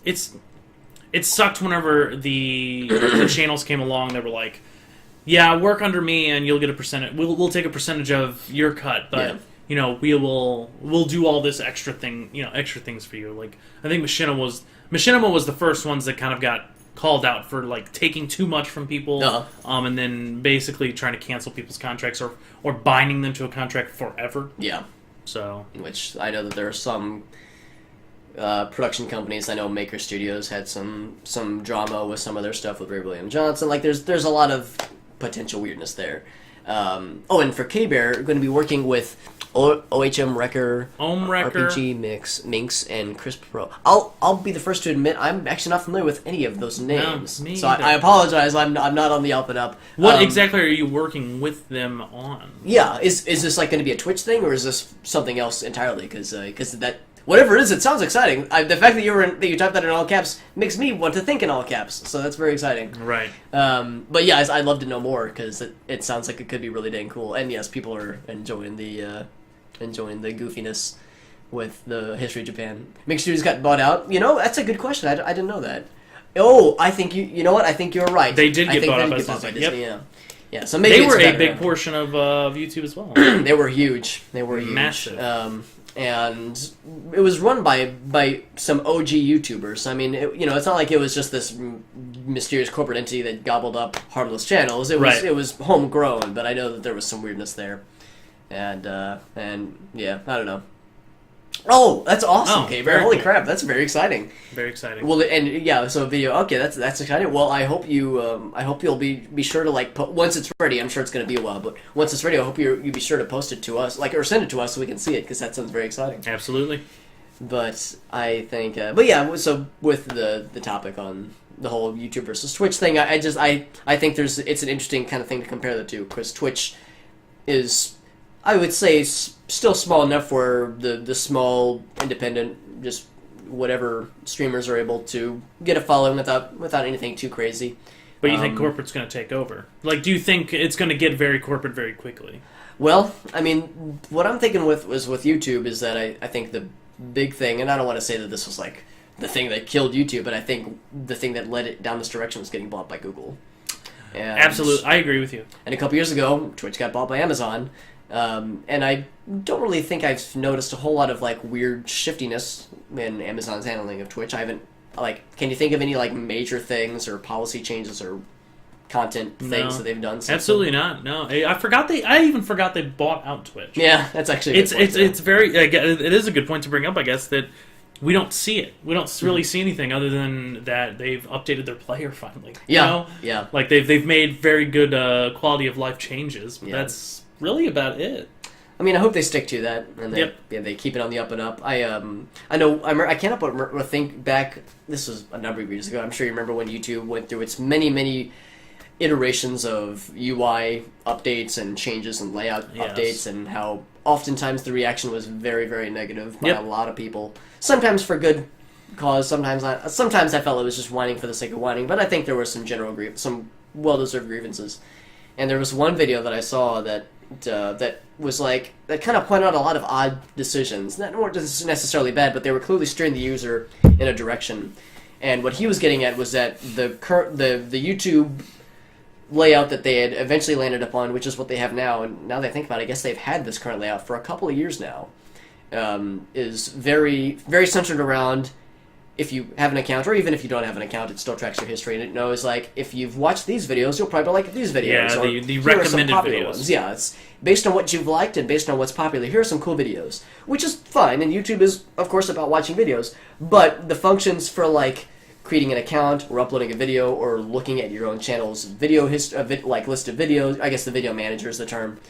it sucked whenever the channels came along that were like, yeah, work under me and you'll get a percentage. We'll take a percentage of your cut, but you know, we'll do all this extra things for you. Like I think Machinima was the first ones that kind of got called out for like taking too much from people, and then basically trying to cancel people's contracts or binding them to a contract forever. Yeah. So, which I know that there are some production companies. I know Maker Studios had some drama with some of their stuff with Ray William Johnson. Like there's a lot of potential weirdness there. And for K-Bear, going to be working with OHM Wrecker, RPG Minx, and Crisp Pro. I'll be the first to admit I'm actually not familiar with any of those names. No, me so either. I apologize. I'm not on the up and up. What exactly are you working with them on? Yeah, is this like going to be a Twitch thing, or is this something else entirely? Because that. Whatever it is, it sounds exciting. The fact that you typed that in all caps makes me want to think in all caps, so that's very exciting. Right. But yeah, I'd love to know more because it sounds like it could be really dang cool. And yes, people are enjoying the goofiness with the History of Japan. Mix Studios got bought out. You know, that's a good question. I didn't know that. Oh, I think you know what? I think you're right. They did get bought out by Disney. Yep. Yeah. So maybe they were a big now. portion of YouTube as well. They were huge. They were huge. Massive. And it was run by some OG YouTubers. I mean, it's not like it was just this mysterious corporate entity that gobbled up harmless channels. It was homegrown, but I know that there was some weirdness there. And yeah, I don't know. Oh, that's awesome, K-Bear. Holy crap, that's very exciting. Very exciting. Well, and yeah, so video. Okay, that's exciting. Well, I hope you'll be sure to like once it's ready. I'm sure it's going to be a while, but once it's ready, I hope you be sure to post it to us, or send it to us so we can see it because that sounds very exciting. Absolutely. But I think, but yeah. So with the topic on the whole YouTube versus Twitch thing, I think it's an interesting kind of thing to compare the two because Twitch is, I would say, still small enough where the small independent just whatever streamers are able to get a following without anything too crazy. But you think corporate's going to take over? Like, do you think it's going to get very corporate very quickly? Well, I mean, what I'm thinking with YouTube is that I think the big thing, and I don't want to say that this was like the thing that killed YouTube, but I think the thing that led it down this direction was getting bought by Google. And, absolutely, I agree with you. And a couple years ago, Twitch got bought by Amazon. And I don't really think I've noticed a whole lot of like weird shiftiness in Amazon's handling of Twitch. I haven't can you think of any like major things or policy changes or content things that they've done since absolutely not. No, I even forgot they bought out Twitch. Yeah, that's actually it's very it is a good point to bring up, I guess, that we don't see it. We don't really see anything other than that they've updated their player finally. Yeah, you know? Yeah. Like they've made very good quality of life changes, but that's really about it. I mean, I hope they stick to that, and they keep it on the up and up. I know I can't help but think back. This was a number of years ago. I'm sure you remember when YouTube went through its many iterations of UI updates and changes and layout updates, and how oftentimes the reaction was very, very negative by a lot of people. Sometimes for good cause, sometimes not. Sometimes I felt it was just whining for the sake of whining, but I think there were some some well-deserved grievances. And there was one video that I saw that was like, that kind of pointed out a lot of odd decisions. That weren't necessarily bad, but they were clearly steering the user in a direction. And what he was getting at was that the YouTube layout that they had eventually landed upon, which is what they have now, and now that I think about it, I guess they've had this current layout for a couple of years now, is very, very centered around if you have an account, or even if you don't have an account, it still tracks your history, and it knows, like, if you've watched these videos, you'll probably like these videos. Yeah, or the here are some recommended popular videos. ones. Yeah, it's based on what you've liked and based on what's popular. Here are some cool videos, which is fine, and YouTube is, of course, about watching videos, but the functions for, like, creating an account, or uploading a video, or looking at your own channel's video like, list of videos, I guess the video manager is the term,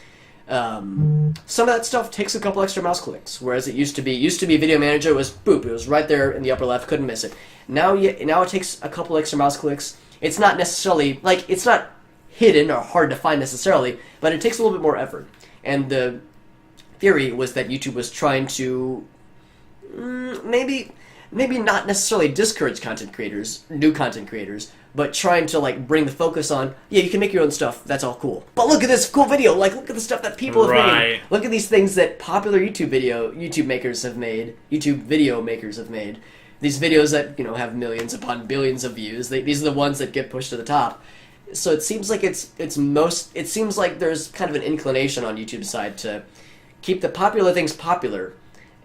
some of that stuff takes a couple extra mouse clicks, whereas it used to be video manager was boop, it was right there in the upper left, couldn't miss it. Now it takes a couple extra mouse clicks. It's not necessarily, like, it's not hidden or hard to find necessarily, but it takes a little bit more effort. And the theory was that YouTube was trying to maybe not necessarily discourage new content creators, but trying to, like, bring the focus on, yeah, you can make your own stuff, that's all cool. But look at this cool video, like, look at the stuff that people have made. Look at these things that popular YouTube video makers have made, YouTube video makers have made. These videos that, have millions upon billions of views, these are the ones that get pushed to the top. So it seems like it seems like there's kind of an inclination on YouTube's side to keep the popular things popular,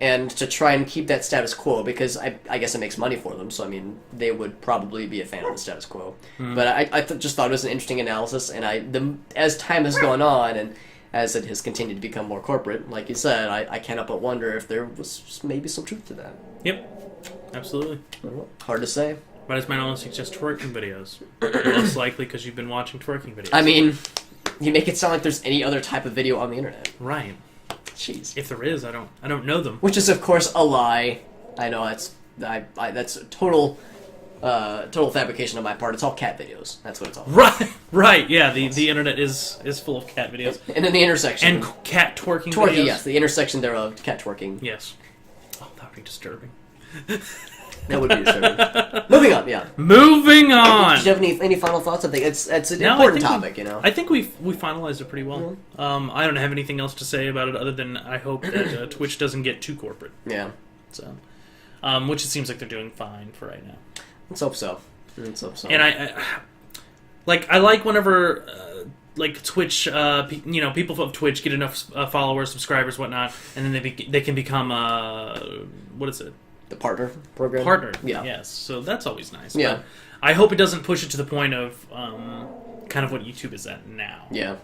and to try and keep that status quo, because I guess it makes money for them, so, I mean, they would probably be a fan of the status quo. But I just thought it was an interesting analysis, and as time has gone on, and as it has continued to become more corporate, like you said, I can't help but wonder if there was maybe some truth to that. Yep, absolutely. Hard to say. But as my knowledge suggests, twerking videos. Most likely because you've been watching twerking videos. I mean, you make it sound like there's any other type of video on the internet. Right. Jeez. If there is, I don't know them. Which is, of course, a lie. I know that's a total fabrication on my part. It's all cat videos. That's what it's all about. Right. Yeah, the internet is full of cat videos. And then the intersection. And cat twerking Twerking, videos. yes. The intersection thereof, cat twerking. Yes. Oh, that would be disturbing. That would be disturbing. Moving on, yeah. Moving on! Did you have any final thoughts? I think it's an No, important topic, I think we finalized it pretty well. I don't have anything else to say about it other than I hope that Twitch doesn't get too corporate. Yeah. So, which it seems like they're doing fine for right now. Let's hope so. And I like whenever like Twitch, people of Twitch get enough followers, subscribers, whatnot, and then they can become what is it? The partner program? Partner, yeah. Yes. So that's always nice. Yeah. But I hope it doesn't push it to the point of kind of what YouTube is at now. Yeah.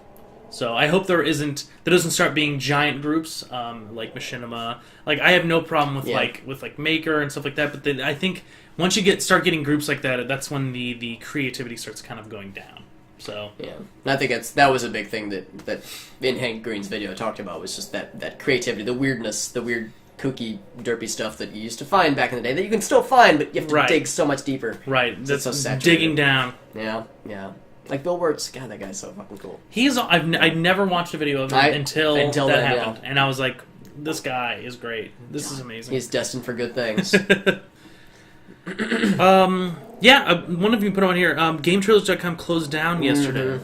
So I hope there doesn't start being giant groups like Machinima. Like I have no problem with like Maker and stuff like that, but then I think once you start getting groups like that, that's when the creativity starts kind of going down. So yeah, and I think that was a big thing that in Hank Green's video talked about, was just that creativity, the weirdness, the weird kooky derpy stuff that you used to find back in the day that you can still find, but you have to dig so much deeper. Right, that's so saturated. Digging down. Yeah. Like Bill Wirtz, God, that guy's so fucking cool. I've never watched a video of him until that then, happened, and I was like, this guy is great. This is amazing. He's destined for good things. One of you put on here, GameTrailers.com closed down yesterday.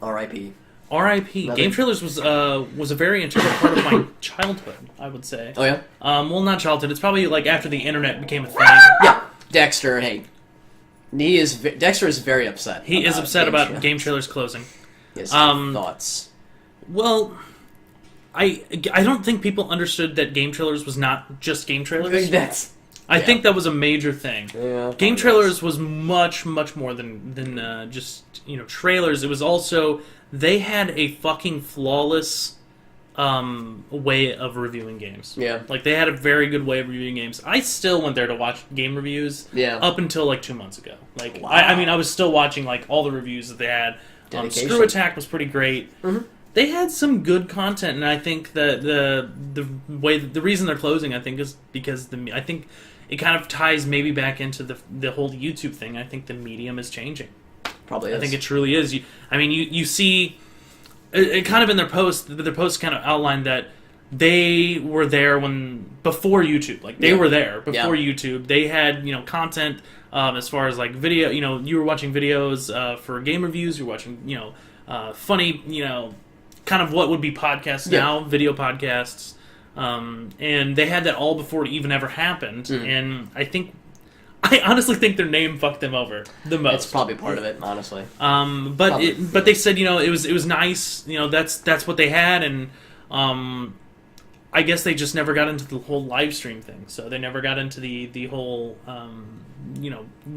R.I.P. R.I.P. Game Trailers was a very integral part of my childhood, I would say. Oh yeah. Well, not childhood. It's probably like after the internet became a thing. Yeah, Dexter. Hey, Dexter is very upset. He is upset about Game Trailers closing. Yes. Thoughts. Well, I don't think people understood that Game Trailers was not just Game Trailers. I think that was a major thing. Yeah, Game Trailers was much, much more than just trailers. It was also, they had a fucking flawless way of reviewing games. Yeah. Like, they had a very good way of reviewing games. I still went there to watch game reviews up until, like, 2 months ago. Like, wow. I was still watching, like, all the reviews that they had. Screw Attack was pretty great. Mm-hmm. They had some good content, and I think that the reason they're closing, I think, is because I think it kind of ties maybe back into the whole YouTube thing. I think the medium is changing. Probably is. I think it truly is. You see it kind of in their post kind of outlined that they were there before YouTube. Like, they were there before YouTube. They had, content as far as, like, video. You were watching videos for game reviews. You were watching, funny, kind of what would be podcasts now, video podcasts. And they had that all before it even ever happened. And I honestly think their name fucked them over the most. It's probably part of it, honestly. But they said, it was nice. That's what they had, and I guess they just never got into the whole live stream thing. So they never got into the whole,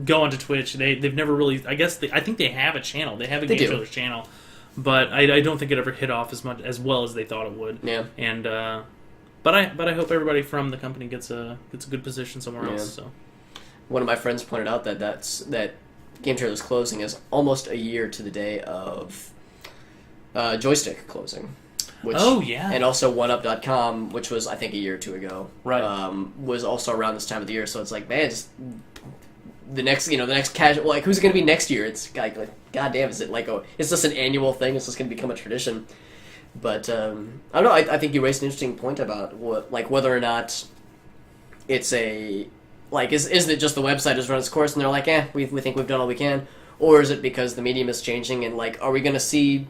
go onto Twitch. They've never really. I think they have a channel. They have a Game Trailers channel, but I don't think it ever hit off as well as they thought it would. Yeah. And but I hope everybody from the company gets a good position somewhere else. So One of my friends pointed out that Game Trailers closing is almost a year to the day of Joystick closing. Which, and also OneUp.com, which was I think a year or two ago, Right. was also around this time of the year. So it's like, man, just the next casual, like, who's it going to be next year? It's like, goddamn, is it like is this an annual thing? Is this going to become a tradition? But I don't know. I think you raised an interesting point about whether or not it's a is it just the website has run its course and they're like, we think we've done all we can, or is it because the medium is changing and are we going to see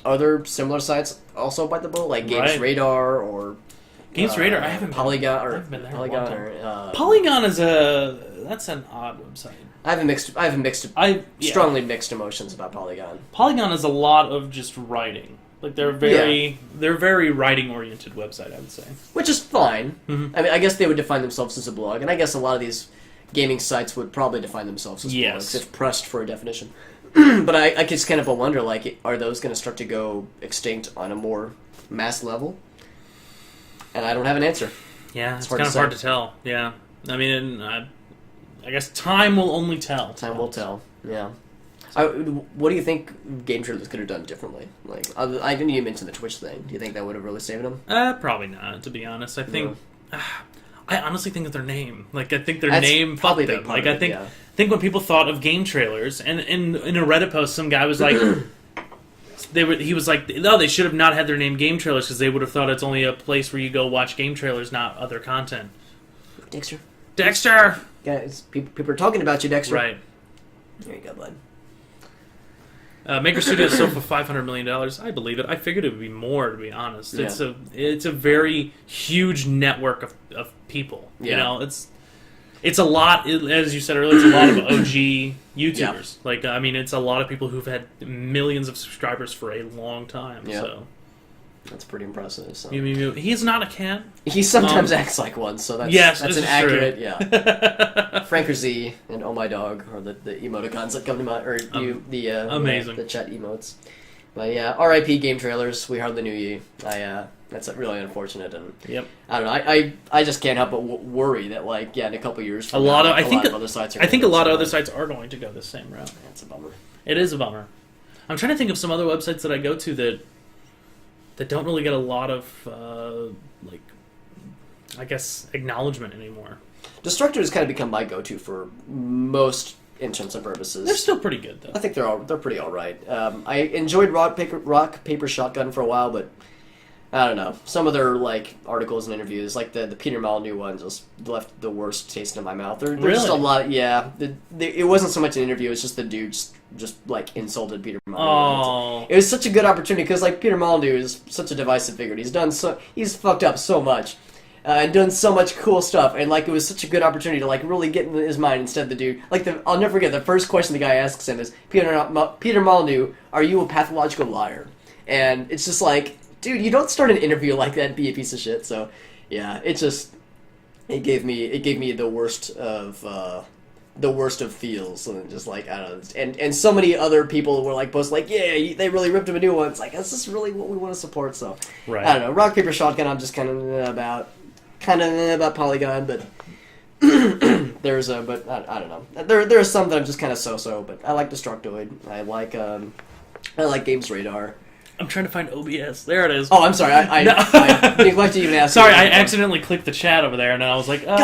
other similar sites also bite the bullet, like Games Radar or Games Radar? I haven't Polygon I haven't been there in a long Polygon time. or Polygon is that's an odd website. I have strongly mixed emotions about Polygon. Polygon is a lot of just writing. Like they're very writing oriented website, I would say. Which is fine. Mm-hmm. I mean, I guess they would define themselves as a blog, and I guess a lot of these gaming sites would probably define themselves as blogs if pressed for a definition. But I just kind of wonder, are those going to start to go extinct on a more mass level? And I don't have an answer. Yeah, it's kind of hard to tell. Yeah, I mean, I guess time will only tell. Time will tell. Yeah. What do you think Game Trailers could have done differently? I didn't even mention the Twitch thing. Do you think that would have really saved them? Probably not. To be honest, I think. I honestly think of their name. I think their That's name probably fucked a big them. part of it, I think when people thought of Game Trailers, and in a Reddit post, some guy was like, he was like, no, they should have not had their name Game Trailers because they would have thought it's only a place where you go watch game trailers, not other content. Dexter. Guys, people are talking about you, Dexter. Right. There you go, bud. Maker Studios sold for $500 million. I believe it. I figured it would be more, to be honest. Yeah. It's a very huge network of people. Yeah. You know, it's a lot. As you said earlier, it's a lot of OG YouTubers. Yeah. It's a lot of people who've had millions of subscribers for a long time. Yeah. So that's pretty impressive. So. He's not a cat. He sometimes acts like one, so that's an accurate. Yeah. Franker Z and Oh My Dog are the emoticons that come to mind, or amazing. the chat emotes. But yeah, R.I.P. Game Trailers. We hardly knew you. That's really unfortunate, and Yep. I don't know. I just can't help but worry that in a couple years, from a lot now, of other sites. I think a lot of other sites are going to go the same route. That's a bummer. It is a bummer. I'm trying to think of some other websites that I go to that don't really get a lot of I guess acknowledgement anymore. Destructor has kind of become my go-to for most intents and purposes. They're still pretty good though. I think they're pretty all right. I enjoyed Rock Paper Shotgun for a while, but I don't know. Some of their articles and interviews, the Peter Molyneux one, just left the worst taste in my mouth. There's just a lot. It wasn't so much an interview; it's just the dude just insulted Peter Molyneux. Oh, It was such a good opportunity because Peter Molyneux is such a divisive figure. He's fucked up so much. And done so much cool stuff, and it was such a good opportunity to really get in his mind. Instead, the dude, I'll never forget the first question the guy asks him is, Peter Molyneux, are you a pathological liar? And it's just dude, you don't start an interview like that and be a piece of shit. So, yeah, it gave me the worst of feels, and just I don't know, and so many other people were post they really ripped him a new one. It's is this really what we want to support? So, right. I don't know. Rock Paper Shotgun, I'm just kind of about Polygon, but but I don't know. There are some that I'm just kind of so. But I like Destructoid. I like Games Radar. I'm trying to find OBS. There it is. Oh, I'm sorry. I neglected to even ask. Sorry, I accidentally clicked the chat over there, and then I was like, oh,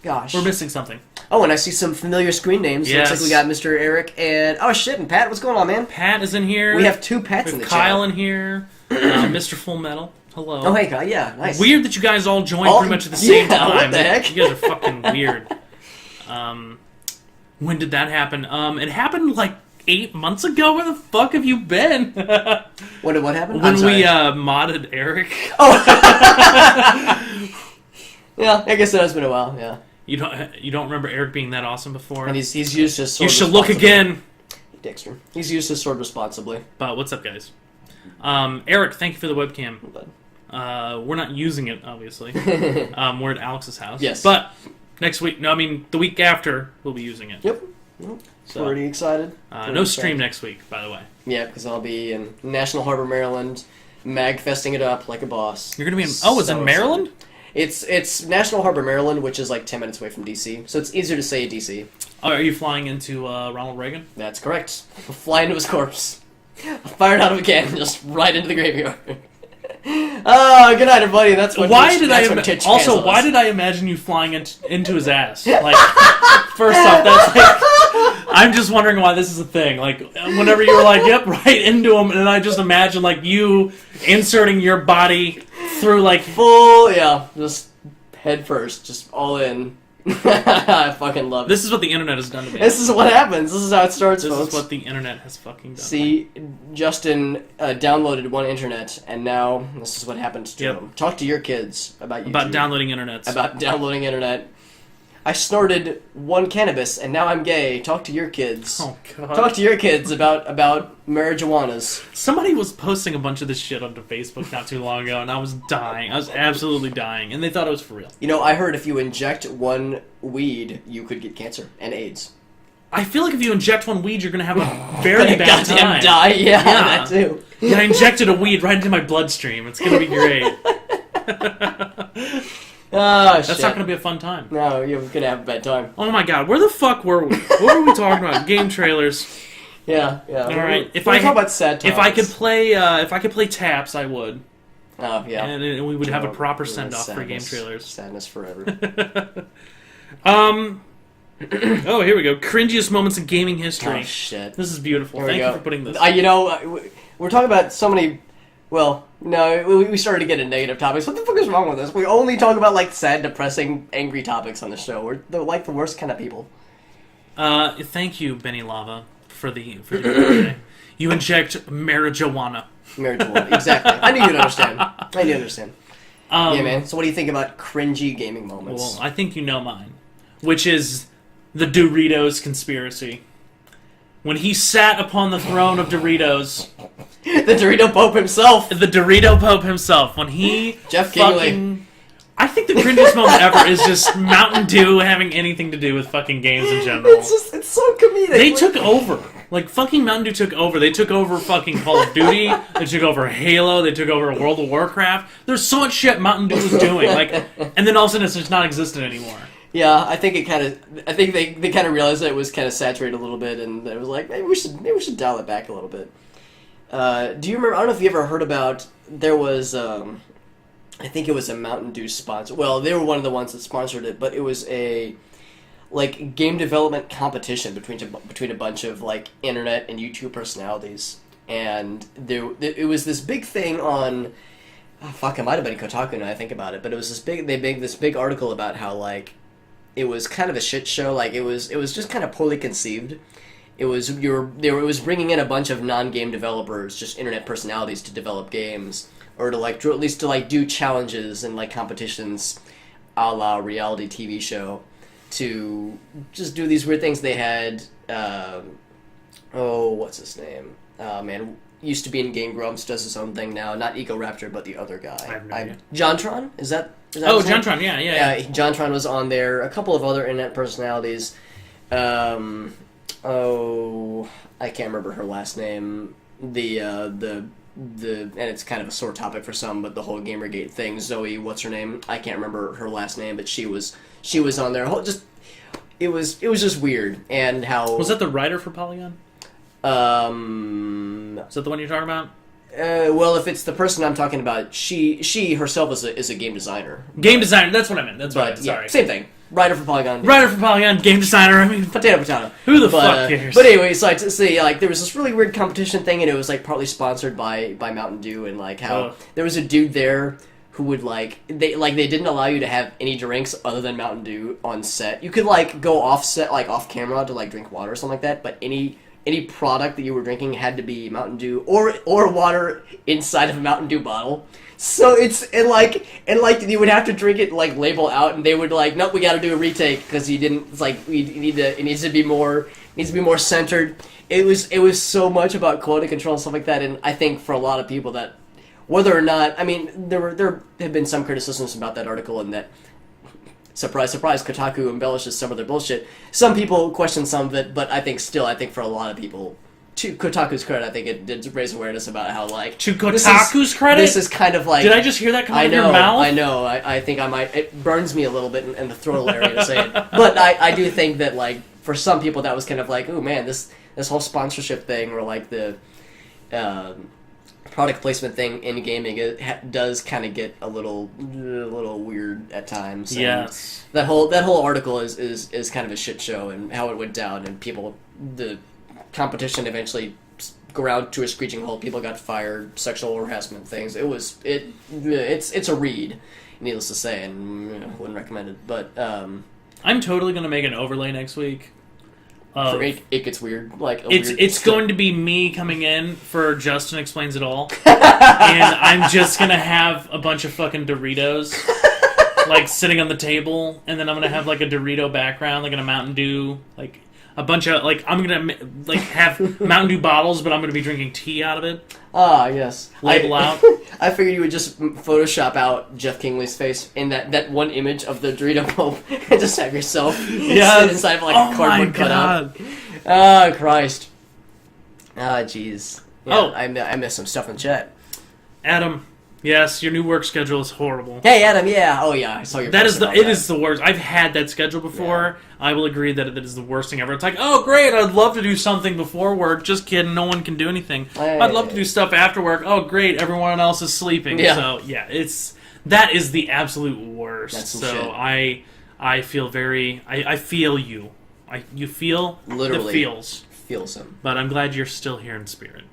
Gosh. we're missing something. Oh, and I see some familiar screen names. Yes. Looks like we got Mr. Eric and and Pat. What's going on, man? Pat is in here. We have two Pats We in have the Kyle chat. in here. Mr. Full Metal. Hello. Oh, hey, Kyle. Yeah, nice. Weird that you guys all joined Oh, pretty much at the same yeah, time. what the heck? You guys are fucking weird. When did that happen? It happened 8 months ago. Where the fuck have you been? What happened? When I'm sorry. we modded Eric. Yeah, I guess it has been a while. Yeah, You don't remember Eric being that awesome before? and he's used his sword. You should look responsibly. again. Dexter. He's used his sword responsibly. But what's up, guys? Eric, thank you for the webcam. But We're not using it, obviously. We're at Alex's house. Yes. But next week, no, I mean the week after, we'll be using it. Yep. So, Pretty excited. no stream next week, by the way. Yeah, because I'll be in National Harbor, Maryland, mag-festing it up like a boss. You're gonna be in. Oh, it's in Maryland. It's National Harbor, Maryland, which is like 10 minutes away from DC, so it's easier to say DC. Oh, are you flying into Ronald Reagan? That's correct. I'll fly into his corpse. I'll fire it out of a cannon, just right into the graveyard. Oh, good night, everybody. That's what. Why did I Twitch also? cancels. Why did I imagine you flying into his ass? Like, first off, that's like. I'm just wondering why this is a thing. Like, whenever you were like, "Yep, right into him," and I just imagine like you inserting your body through like. Full, yeah, just head first, just all in. I fucking love it. This is what the internet has done to me. This is what happens. This is how it starts, This folks. is what the internet has fucking done. See, Justin downloaded one internet, and now this is what happened to Yep. him. Talk to your kids about YouTube. About downloading internets. About downloading internet. I snorted one cannabis, and now I'm gay. Talk to your kids. Oh god. Talk to your kids about marijuanas. Somebody was posting a bunch of this shit onto Facebook not too long ago, and I was dying. I was absolutely dying, and they thought it was for real. You know, I heard if you inject one weed, you could get cancer and AIDS. I feel like if you inject one weed, you're gonna have a very bad Goddamn time. die, yeah, that too. Yeah, I injected a weed right into my bloodstream. It's gonna be great. Oh, That's shit. not gonna be a fun time. No, you're gonna have a bad time. Oh my god, where the fuck were we? What were we talking about? Game trailers. Yeah. All right, If I talk about sad times. if I could play taps, I would, Oh yeah. and we would have a Oh, proper yeah, send off for game sadness. trailers. Sadness forever. Oh, here we go. Cringiest moments in gaming history. Oh shit. This is beautiful. Here we Thank go. you for putting this. We're talking about so many. Well, no, we started to get into negative topics. What the fuck is wrong with us? We only talk about like sad, depressing, angry topics on the show. We're like the worst kind of people. Thank you, Benny Lava, for the birthday. You inject marijuana. Marijuana, exactly. I knew you'd understand. Yeah, Um, man. So, what do you think about cringy gaming moments? Well, I think you know mine, which is the Doritos conspiracy. When he sat upon the throne of Doritos, the Dorito Pope himself. the Dorito Pope himself, when he Jeff fucking... I think the cringiest moment ever is just Mountain Dew having anything to do with fucking games in general. It's so comedic. They took over. Like, fucking Mountain Dew took over. They took over fucking Call of Duty. They took over Halo. They took over World of Warcraft. There's so much shit Mountain Dew was doing. Like, and then all of a sudden it's just not existent anymore. Yeah, I think they kind of realized that it was kind of saturated a little bit, and it was like maybe we should dial it back a little bit. Do you remember? I don't know if you ever heard about. There was, I think it was a Mountain Dew sponsor. Well, they were one of the ones that sponsored it, but it was a like game development competition between a bunch of like internet and YouTube personalities, and it was this big thing on. Oh, fuck, it might have been Kotaku now I think about it, but it was they made this big article about how like. It was kind of a shit show. Like it was just kind of poorly conceived. It was it was bringing in a bunch of non-game developers, just internet personalities, to develop games or to like at least to like do challenges and like competitions, a la reality TV show, to just do these weird things. They had what's his name? Man, used to be in Game Grumps, does his own thing now. Not Eco Raptor, but the other guy. I have no idea. JonTron? Is that Oh, his name? JonTron, yeah. JonTron was on there. A couple of other internet personalities. I can't remember her last name. And it's kind of a sore topic for some, but the whole Gamergate thing. Zoe, what's her name? I can't remember her last name, but she was on there. It was just weird, and how Was that the writer for Polygon? Is that the one you're talking about? Well, if it's the person I'm talking about, she herself is a game designer. Game designer, that's what I meant. That's right, But yeah, sorry. same thing. Writer for Polygon. Writer for Polygon, game designer, I mean... Potato. Who the fuck cares? But anyway, so like there was this really weird competition thing, and it was like partly sponsored by Mountain Dew, and like how there was a dude there who would they didn't allow you to have any drinks other than Mountain Dew on set. You could like go off set, like off camera, to like drink water or something like that, but any product that you were drinking had to be Mountain Dew or water inside of a Mountain Dew bottle. So and you would have to drink it like label out, and they would like, nope, we got to do a retake because you didn't. It's like it needs to be more centered. It was so much about quality control and stuff like that, and I think for a lot of people that whether or not, I mean, there have been some criticisms about that article, and that, surprise, surprise, Kotaku embellishes some of their bullshit. Some people question some of it, but I think for a lot of people, to Kotaku's credit, I think it did raise awareness about how, like... To Kotaku's credit? This is kind of like... Did I just hear that come out of your mouth? I know. I think I might... It burns me a little bit in the throat area to say it. But I do think that, like, for some people that was kind of like, oh man, this whole sponsorship thing, or like the product placement thing in gaming, does kind of get a little weird at times. And Yes. that whole article is kind of a shit show, and how it went down, and the competition eventually ground to a screeching halt. People got fired, sexual harassment things. It's a read, needless to say, and wouldn't recommend it. But I'm totally going to make an overlay next week. for it gets weird. Like It's going to be me coming in for Justin Explains It All, and I'm just going to have a bunch of fucking Doritos, like, sitting on the table, and then I'm going to have, like, a Dorito background, like in a Mountain Dew, like... A bunch of, like, I'm going to, like, have Mountain Dew bottles, but I'm going to be drinking tea out of it. Ah, yes. Label out. I figured you would just Photoshop out Jeff Kingley's face in that one image of the Dorito Pope and just have yourself sit inside of, like, a cardboard cutout. Oh, Christ. Ah, jeez. Yeah, Oh. I missed some stuff in chat. Adam, yes, your new work schedule is horrible. Hey, Adam, yeah. Oh, yeah, I saw your That post is about it is the worst. I've had that schedule before. I will agree that it is the worst thing ever. It's like, oh great, I'd love to do something before work. Just kidding, no one can do anything. I'd love to do stuff after work. Oh great, everyone else is sleeping. Yeah. So yeah, that is the absolute worst. That's some so shit. I feel very I feel you. You feel Literally. the feels. Feels him. But I'm glad you're still here in spirit.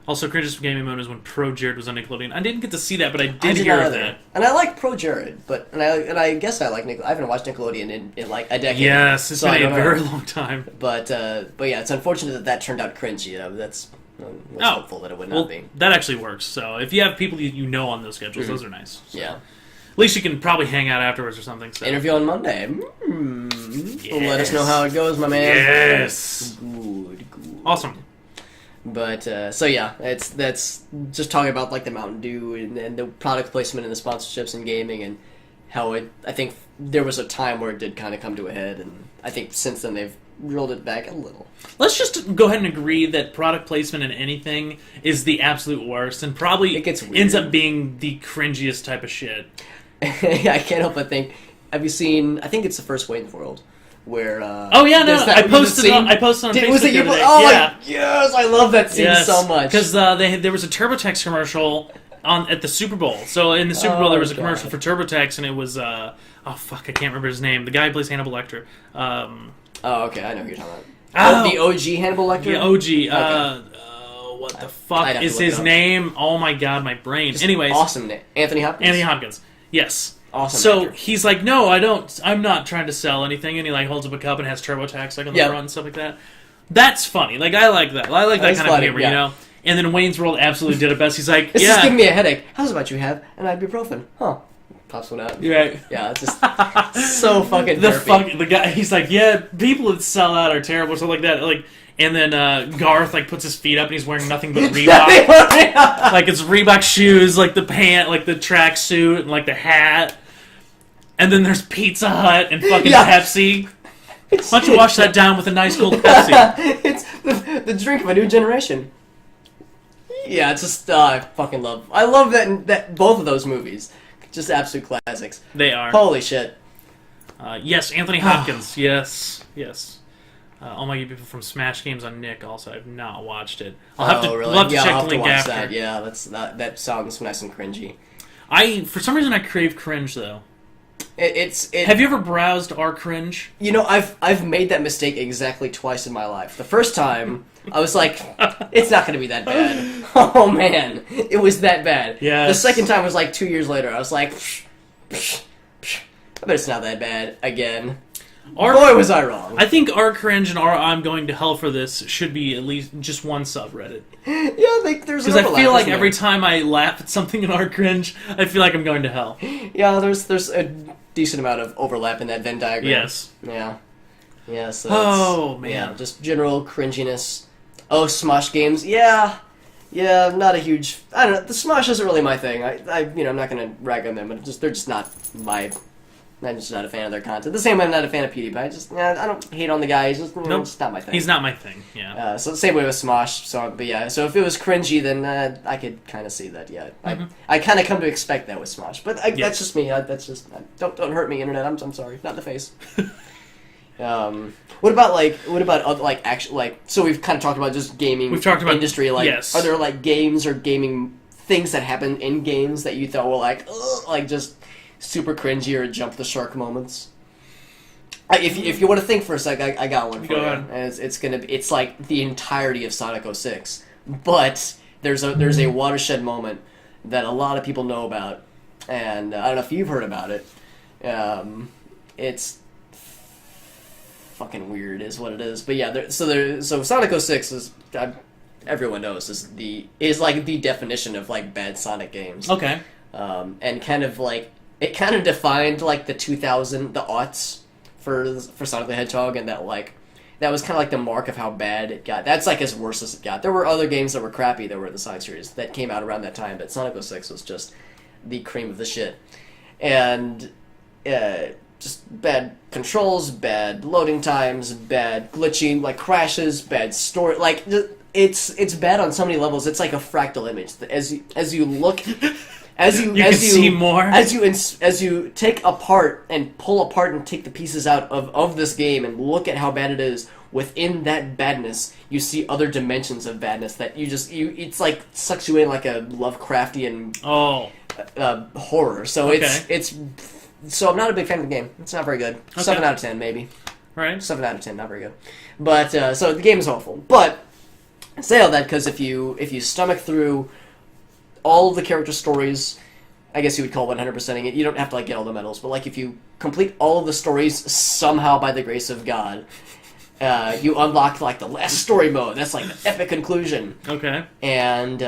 Also, Cringes for Gaming Mode is when Pro Jared was on Nickelodeon. I didn't get to see that, but I did hear not of either. that. And I like Pro Jared, and I guess I like Nickelodeon. I haven't watched Nickelodeon in like a decade. Yes, it's so I been a don't know. very long time. But yeah, it's unfortunate that turned out cringy. That's was hopeful that it would not well, be. that actually works. So if you have people you know on those schedules, those are nice. So Yeah. At least you can probably hang out afterwards or something. So. Interview on Monday. Let us know how it goes, my man. Yes. Good. Awesome. But so yeah, that's just talking about like the Mountain Dew and the product placement and the sponsorships in gaming, and how I think there was a time where it did kind of come to a head, and I think since then they've rolled it back a little. Let's just go ahead and agree that product placement in anything is the absolute worst, and probably It gets weird. ends up being the cringiest type of shit. I can't help but think. Have you seen? I think it's the first Wayne's World, where Oh yeah, no, there's that I posted scene. on Facebook Was it the you? other day. Oh yeah. yes, I love that scene so much. Because there was a TurboTax commercial at the Super Bowl. So in the Super Bowl, there was a commercial God. for TurboTax, and it was oh fuck, I can't remember his name. The guy who plays Hannibal Lecter. Oh, okay, I know who you're talking about. Oh. The OG Hannibal Lecter. The OG. Okay. What the I'd fuck have to is look it his up. name? Oh my god, my brain. Anyways, Awesome name. Anthony Hopkins. Anthony Hopkins. Yes. Awesome So actor. he's like, no, I'm not trying to sell anything, and he like holds up a cup and has TurboTax like on the Yeah. front and stuff like that. That's funny. Like I like that. I like that That's kind funny, of humor, yeah. you know. And then Wayne's World absolutely did it best. He's like, This yeah, is giving me a headache. How's about you have an ibuprofen? Huh. Pops one out. you're right. Yeah, it's just so fucking The derpy. the guy. He's like, yeah, people that sell out are terrible, stuff like that. Like, and then Garth like puts his feet up and he's wearing nothing but Reebok. Like it's Reebok shoes, like the pant, like the tracksuit, and like the hat. And then there's Pizza Hut and fucking Yeah. Pepsi. Why don't you wash that down with a nice cold Pepsi? It's the drink of a new generation. Yeah, it's just I fucking love. I love that both of those movies, just absolute classics. They are. Holy shit! Yes, Anthony Hopkins. Yes. All my people from Smash Games on Nick. Also, I've not watched it. I'll have to. Really? We'll have to Yeah, check I'll the have to link watch after. that. Yeah, that sounds nice and cringy. For some reason I crave cringe though. It's Have you ever browsed our cringe? You know, I've made that mistake exactly twice in my life. The first time, I was like, it's not going to be that bad. Oh, man. It was that bad. Yes. The second time was like 2 years later. I was like, I bet it's not that bad again. Boy, was I wrong. I think our cringe and our I'm going to hell for this should be at least just one subreddit. There's Because I feel like every time I laugh at something in our cringe, I feel like I'm going to hell. Yeah, there's a decent amount of overlap in that Venn diagram. Yes. Yeah. Yeah, so Oh, it's- man. Yeah, just general cringiness. Oh, Smosh games. Yeah. Yeah, I'm not a huge. I don't know. The Smosh isn't really my thing. I'm not gonna rag on them, but they're just not my. I'm just not a fan of their content. The same way I'm not a fan of PewDiePie. I don't hate on the guy. He's just, Nope. it's not my thing. He's not my thing. Yeah. So the same way with Smosh. So if it was cringy, then I could kind of see that. Yeah, I kind of come to expect that with Smosh. But that's just me. Don't hurt me, internet. I'm sorry. Not in the face. What about other, so we've kind of talked about just gaming. We've talked about industry. yes. Are there like games or gaming things that happen in games that you thought were like just super cringy or jump the shark moments? If you want to think for a sec, I got one for Go you. ahead. And it's like the entirety of Sonic 06, but there's a watershed moment that a lot of people know about, and I don't know if you've heard about it. It's fucking weird, is what it is. But yeah, so Sonic 06 is everyone knows is like the definition of like bad Sonic games. Okay. And kind of like it kind of defined like the aughts for Sonic the Hedgehog, and that was kind of like the mark of how bad it got. That's like as worse as it got. There were other games that were crappy that were in the Sonic series that came out around that time, but Sonic 06 was just the cream of the shit. And just bad controls, bad loading times, bad glitching, like crashes, bad story. Like it's bad on so many levels. It's like a fractal image. As you look, as you see more. As you take apart and pull apart and take the pieces out of this game and look at how bad it is. Within that badness, you see other dimensions of badness that it's like sucks you in like a Lovecraftian horror. So Okay. So I'm not a big fan of the game. It's not very good. 7 out of 10 maybe. Right. 7 out of 10, not very good. But so the game is awful. But I say all that because if you stomach through all of the character stories, I guess you would call 100%ing it. You don't have to like get all the medals, but like if you complete all of the stories somehow by the grace of God, you unlock like the last story mode. That's like the epic conclusion. Okay. And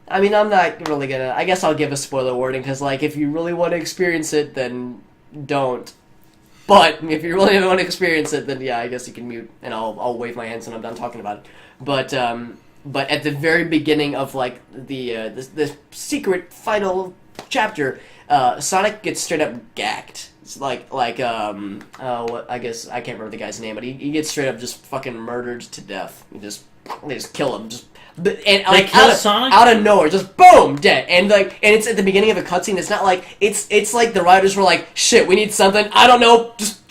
I mean, I'm not really gonna. I guess I'll give a spoiler warning because, like, if you really want to experience it, then don't. But if you really want to experience it, then yeah, I guess you can mute, and I'll wave my hands when I'm done talking about it. But at the very beginning of like the secret final chapter, Sonic gets straight up gacked. It's what I guess I can't remember the guy's name, but he gets straight up just fucking murdered to death. They just kill him Sonic? out of nowhere, just boom, dead. And it's at the beginning of a cutscene. It's not like it's like the writers were like, shit, we need something. I don't know, just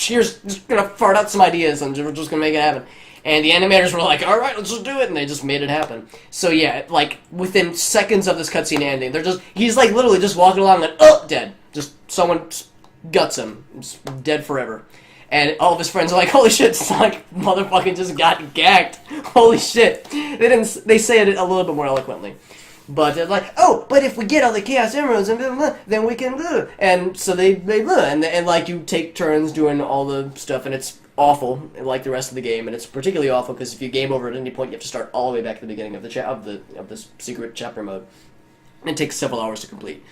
gonna fart out some ideas and we're just gonna make it happen. And the animators were like, all right, let's just do it, and they just made it happen. So yeah, like within seconds of this cutscene ending, he's like literally just walking along and dead. Just someone guts him, just dead forever. And all of his friends are like, holy shit, Sonic motherfucking just got gagged. Holy shit. They say it a little bit more eloquently. But they're like, but if we get all the Chaos Emeralds, and blah, blah, blah, then we can do. And so they and like you take turns doing all the stuff, and it's awful, like the rest of the game. And it's particularly awful because if you game over at any point, you have to start all the way back to the beginning of this secret chapter mode. And it takes several hours to complete.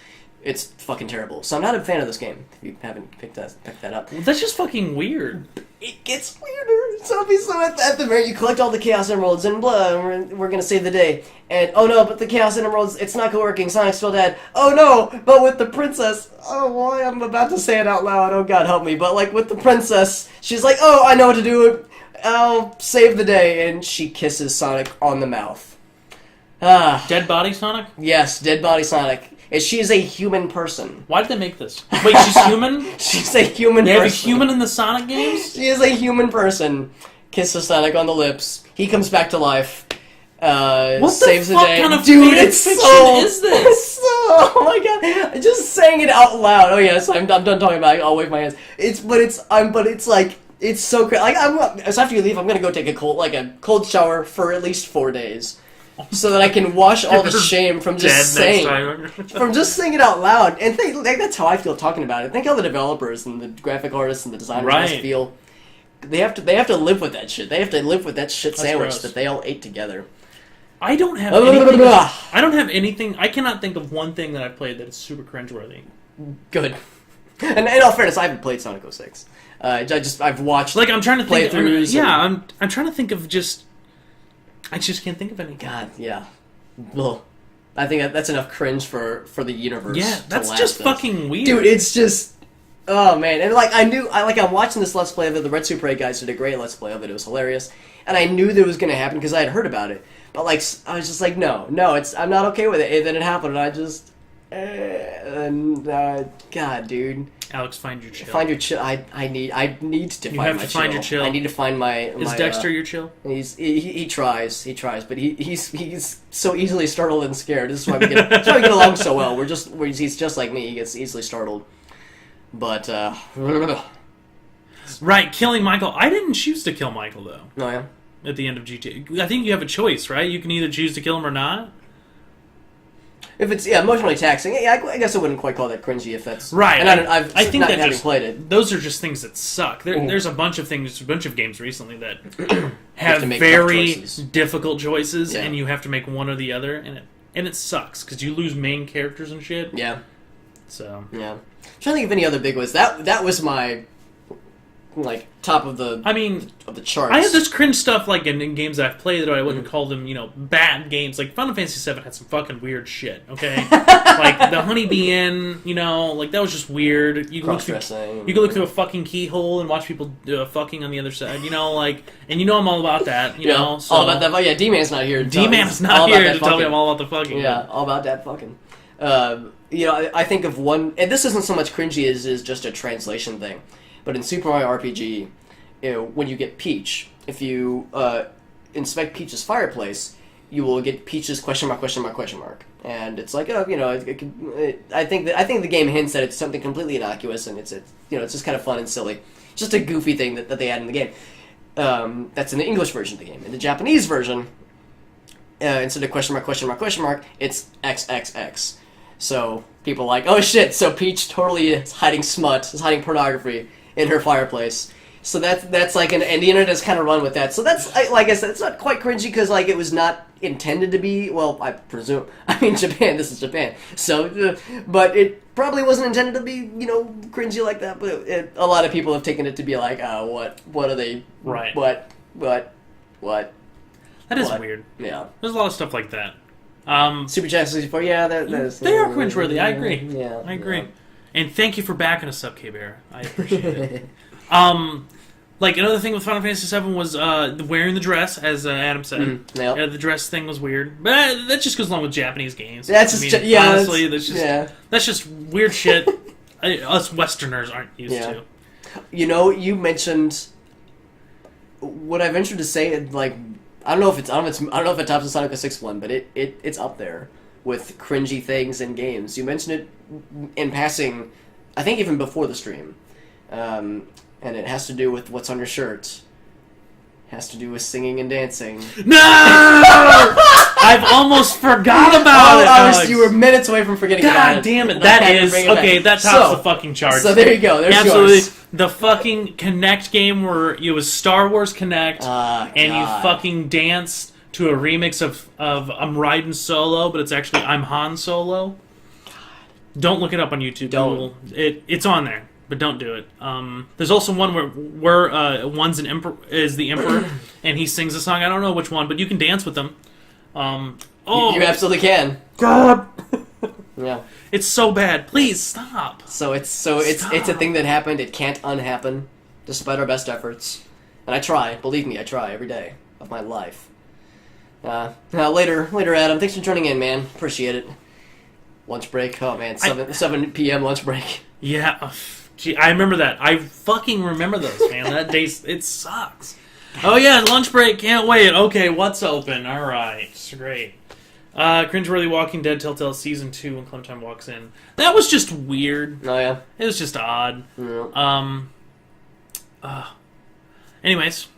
It's fucking terrible. So I'm not a fan of this game, if you haven't picked that up. Well, that's just fucking weird. It gets weirder. So at the very, you collect all the Chaos Emeralds and blah, and we're gonna save the day. And oh no, but the Chaos Emeralds, it's not working. Sonic's still dead. Oh no, but with the princess. Oh boy, I'm about to say it out loud. Oh God, help me. But like with the princess, she's like, oh, I know what to do. I'll save the day, and she kisses Sonic on the mouth. Dead body Sonic? Yes, dead body Sonic. She is a human person. Why did they make this? Wait, she's human? She's a human They person. have a human in the Sonic games? She is a human person. Kisses Sonic on the lips. He comes back to life. Saves the day. Kind of Dude, fan it's fiction so, is this? oh my god! Just saying it out loud. Oh yes, I'm done talking about it. I'll wave my hands. It's so great. Like so after you leave, I'm gonna go take a cold shower for at least 4 days. So that I can wash all the shame from just saying it out loud. And that's how I feel talking about it. Think how the developers and the graphic artists and the designers must feel. They have to live with that shit. They have to live with that shit sandwich gross. that they all ate together. I don't have anything. I don't have anything. I cannot think of one thing that I've played that is super cringeworthy. Good. And in all fairness, I haven't played Sonic 06. I've watched. Like I'm trying to think. playthroughs. I'm trying to think of just. I just can't think of any. God, yeah. ugh. I think that's enough cringe for the universe. Yeah, to that's last just us. fucking weird. Dude, it's just, oh man, and like I'm watching this Let's Play of it. The Red Super 8 guys did a great Let's Play of it. It was hilarious, and I knew that it was going to happen because I had heard about it. But like, I was just like, no, I'm not okay with it. And then it happened, and I just, God, dude, Alex, find your chill. find your chill. I need to You find have my to find your chill. I need to find my. Is Dexter your chill? He tries, but he's so easily startled and scared. This is why we get along so well. He's just like me. He gets easily startled. But Right, killing Michael. I didn't choose to kill Michael, though, no, yeah. at the end of GTA. I think you have a choice, right? You can either choose to kill him or not. If it's emotionally taxing, yeah, I guess I wouldn't quite call that cringy if that's Right. And I think not that having just, played it. those are just things that suck. There's a bunch of games recently that have to make tough very choices. difficult choices, Yeah. and you have to make one or the other, and it sucks because you lose main characters and shit. Yeah, So yeah. I'm trying to think of any other big ones. That was my like top of the I mean, charts. I have this cringe stuff like in games that I've played that I wouldn't call them, bad games. Like Final Fantasy VII had some fucking weird shit. Okay, like the Honeybee Inn, like that was just weird. You can Cross-dressing. look through a fucking keyhole and watch people fucking on the other side. And I'm all about that. Yeah, So all about that. Oh, yeah, D-Man's not here. to tell D-Man me is all not about here that to tell me fucking. I'm all about the fucking. Yeah, all about that fucking. I think of one, and this isn't so much cringy as is just a translation thing, but in Super Mario RPG, when you get Peach, if you inspect Peach's fireplace, you will get Peach's question mark, and it's like, I think the game hints that it's something completely innocuous, and it's just kind of fun and silly, just a goofy thing that they add in the game. That's in the English version of the game. In the Japanese version, instead of question mark, it's XXX. So people are like, oh shit, so Peach totally is hiding smut, is hiding pornography in her fireplace. So that's like, and the internet has kind of run with that. So that's, like I said, it's not quite cringy because like it was not intended to be, well, I presume, Japan, this is Japan. So, but it probably wasn't intended to be, cringy like that, but a lot of people have taken it to be like, what are they, Right. what, That is what? weird. yeah. There's a lot of stuff like that. Super Chat 64, yeah, that is... They are cringeworthy. I agree. Yeah. I agree. Yeah. And thank you for backing us up, K-Bear. I appreciate it. Like another thing with Final Fantasy VII was wearing the dress, as Adam said. Yep. The dress thing was weird, but that just goes along with Japanese games. That's just, honestly, yeah. that's just weird shit. Us Westerners aren't used to. You mentioned what I ventured to say. Like, I don't know if it tops the Sonic 06 one, but it's up there with cringy things in games. You mentioned it in passing, I think even before the stream. And it has to do with what's on your shirt. It has to do with singing and dancing. No! I've almost forgot about it. Alex. You were minutes away from forgetting about it. God damn it! And I had to bring it back. That tops the fucking charts. So there you go. There's Absolutely, yours. the fucking Connect game where it was Star Wars Connect, and you God. fucking danced to a remix of I'm riding solo, but it's actually I'm Han Solo. Don't look it up on YouTube. Don't. It's on there. But don't do it. There's also one where one's is the Emperor, and he sings a song. I don't know which one, but you can dance with them. You absolutely can. God, Yeah. it's so bad. Please stop. So it's a thing that happened. It can't unhappen, despite our best efforts. And I try. Believe me, I try every day of my life. Now later, Adam. Thanks for joining in, man. Appreciate it. Lunch break. Oh man, 7 p.m. lunch break. Yeah, gee, I remember that. I fucking remember those, man. That day, it sucks. Oh yeah, lunch break. Can't wait. Okay, what's open? All right, great. Cringeworthy Walking Dead Telltale Season 2 when Clementine walks in. That was just weird. Oh yeah. It was just odd. Yeah. Anyways.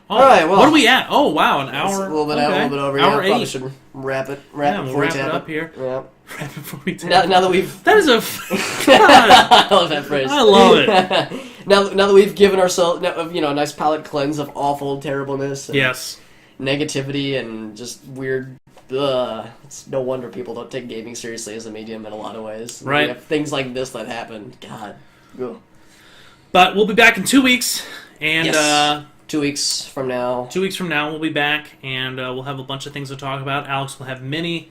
All right. Well, what are we at? Oh wow, an hour. A little bit out, a little bit over. Hour Probably 8. should wrap it. Yeah, we'll before we wrap it tap up here. Yeah. Right before we tap. Now that we've That is a. I love that phrase. I love it. now that we've given ourselves, a nice palate cleanse of awful terribleness, and Yes. negativity, and just weird. It's no wonder people don't take gaming seriously as a medium in a lot of ways. Right. We have things like this that happen. God. Ugh. But we'll be back in 2 weeks, and Yes. 2 weeks from now. 2 weeks from now, we'll be back, and we'll have a bunch of things to talk about. Alex will have many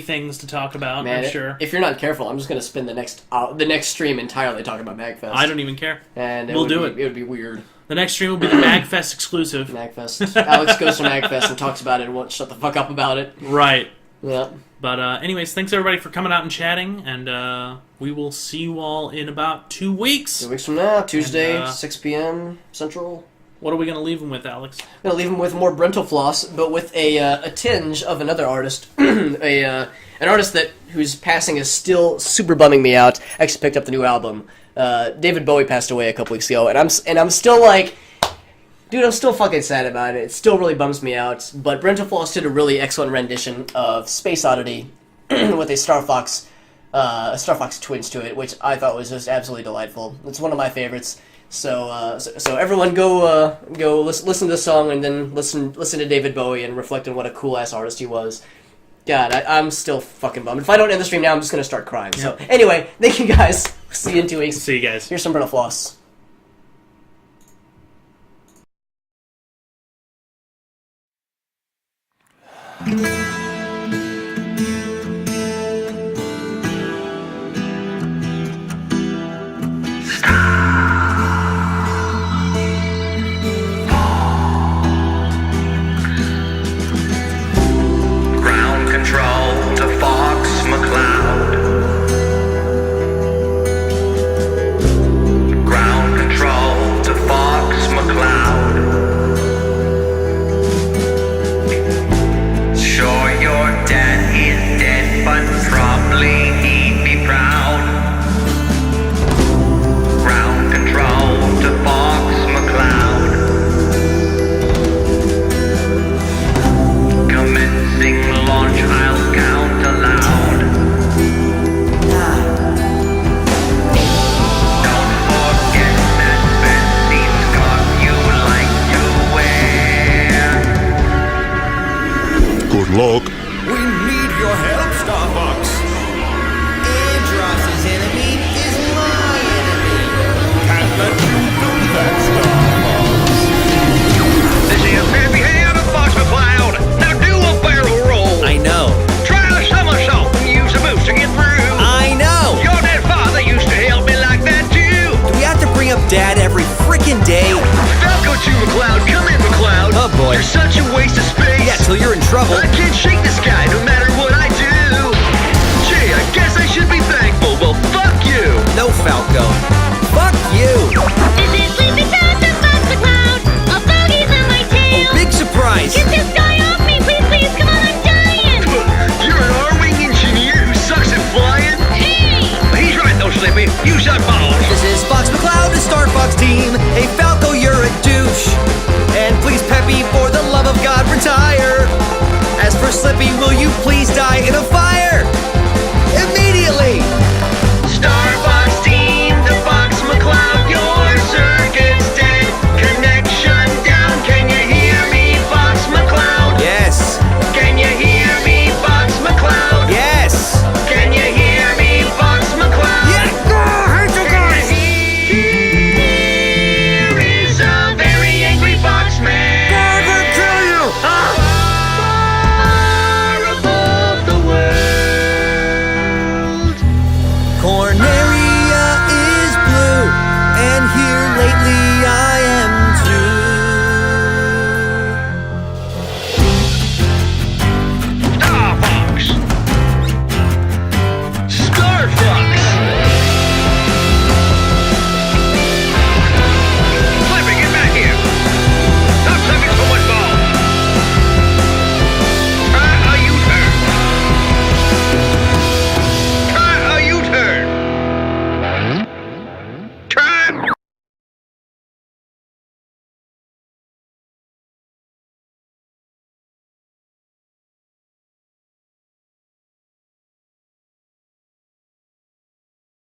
things to talk about, Man, I'm sure. if you're not careful, I'm just going to spend the next stream entirely talking about MagFest. I don't even care. And We'll do it. It would be weird. The next stream will be the MagFest exclusive. MagFest. Alex goes to MagFest and talks about it and won't shut the fuck up about it. Right. Yeah. But anyways, thanks everybody for coming out and chatting, and we will see you all in about 2 weeks. 2 weeks from now, Tuesday, And, 6 p.m. Central. What are we going to leave them with, Alex? I'm gonna leave him with more Brental Floss, but with a tinge of another artist, an artist whose passing is still super bumming me out. I actually picked up the new album. David Bowie passed away a couple weeks ago, and I'm still like, dude, I'm still fucking sad about it. It still really bums me out. But Brental Floss did a really excellent rendition of Space Oddity with a Star Fox twinge to it, which I thought was just absolutely delightful. It's one of my favorites. So everyone go listen to the song and then listen to David Bowie and reflect on what a cool ass artist he was. God, I'm still fucking bummed. If I don't end the stream now, I'm just gonna start crying. So anyway, thank you guys. See you in 2 weeks. See you guys. Here's some Brental Floss. Ground control to Fox McCloud. Ground control to Fox McCloud. Sure, your dad is dead, but probably he'd be proud. Ground control to Fox McCloud. Commencing launch, I'll count aloud. Don't forget that Betsy's got you like to wear. Good luck. We need your help, Starbucks. Andross's enemy is my enemy. Can't let you do that, Starbucks. This is Happy Hand of Fox McCloud. Now do a barrel roll. I know. Try a somersault and use a boost to get through. I know. Your dead father used to help me like that too. Do we have to bring up Dad every freaking day? Falco to McCloud, come in McCloud. Oh, boy. You're such a waste of space. Yeah, till you're in trouble. I can't shake this guy no matter what I do. Gee, I guess I should be thankful. Well, fuck you. No, Falco. Fuck you. This is Sleepy Town to Fox McCloud. A bogey's on my tail. Big surprise. Get this guy off me, please, please. Come on, I'm dying. You're an R-wing engineer who sucks at flying? Hey! He's right though, Slippy. You suck balls. This is Fox McCloud, the Star Fox team. Hey, Falco, you're a douche. And please, Peppy, for the love of God, retire. As for Slippy, will you please die in a fire? Immediately. Starbucks team, the Fox McCloud, your circuit's dead. Connection down, can you hear me, Fox McCloud? Yes. Can you hear me, Fox McCloud? Yes. Can you hear me, Fox McCloud? Here is a very angry Fox man. Far above the world. Corneria is blue, and here lately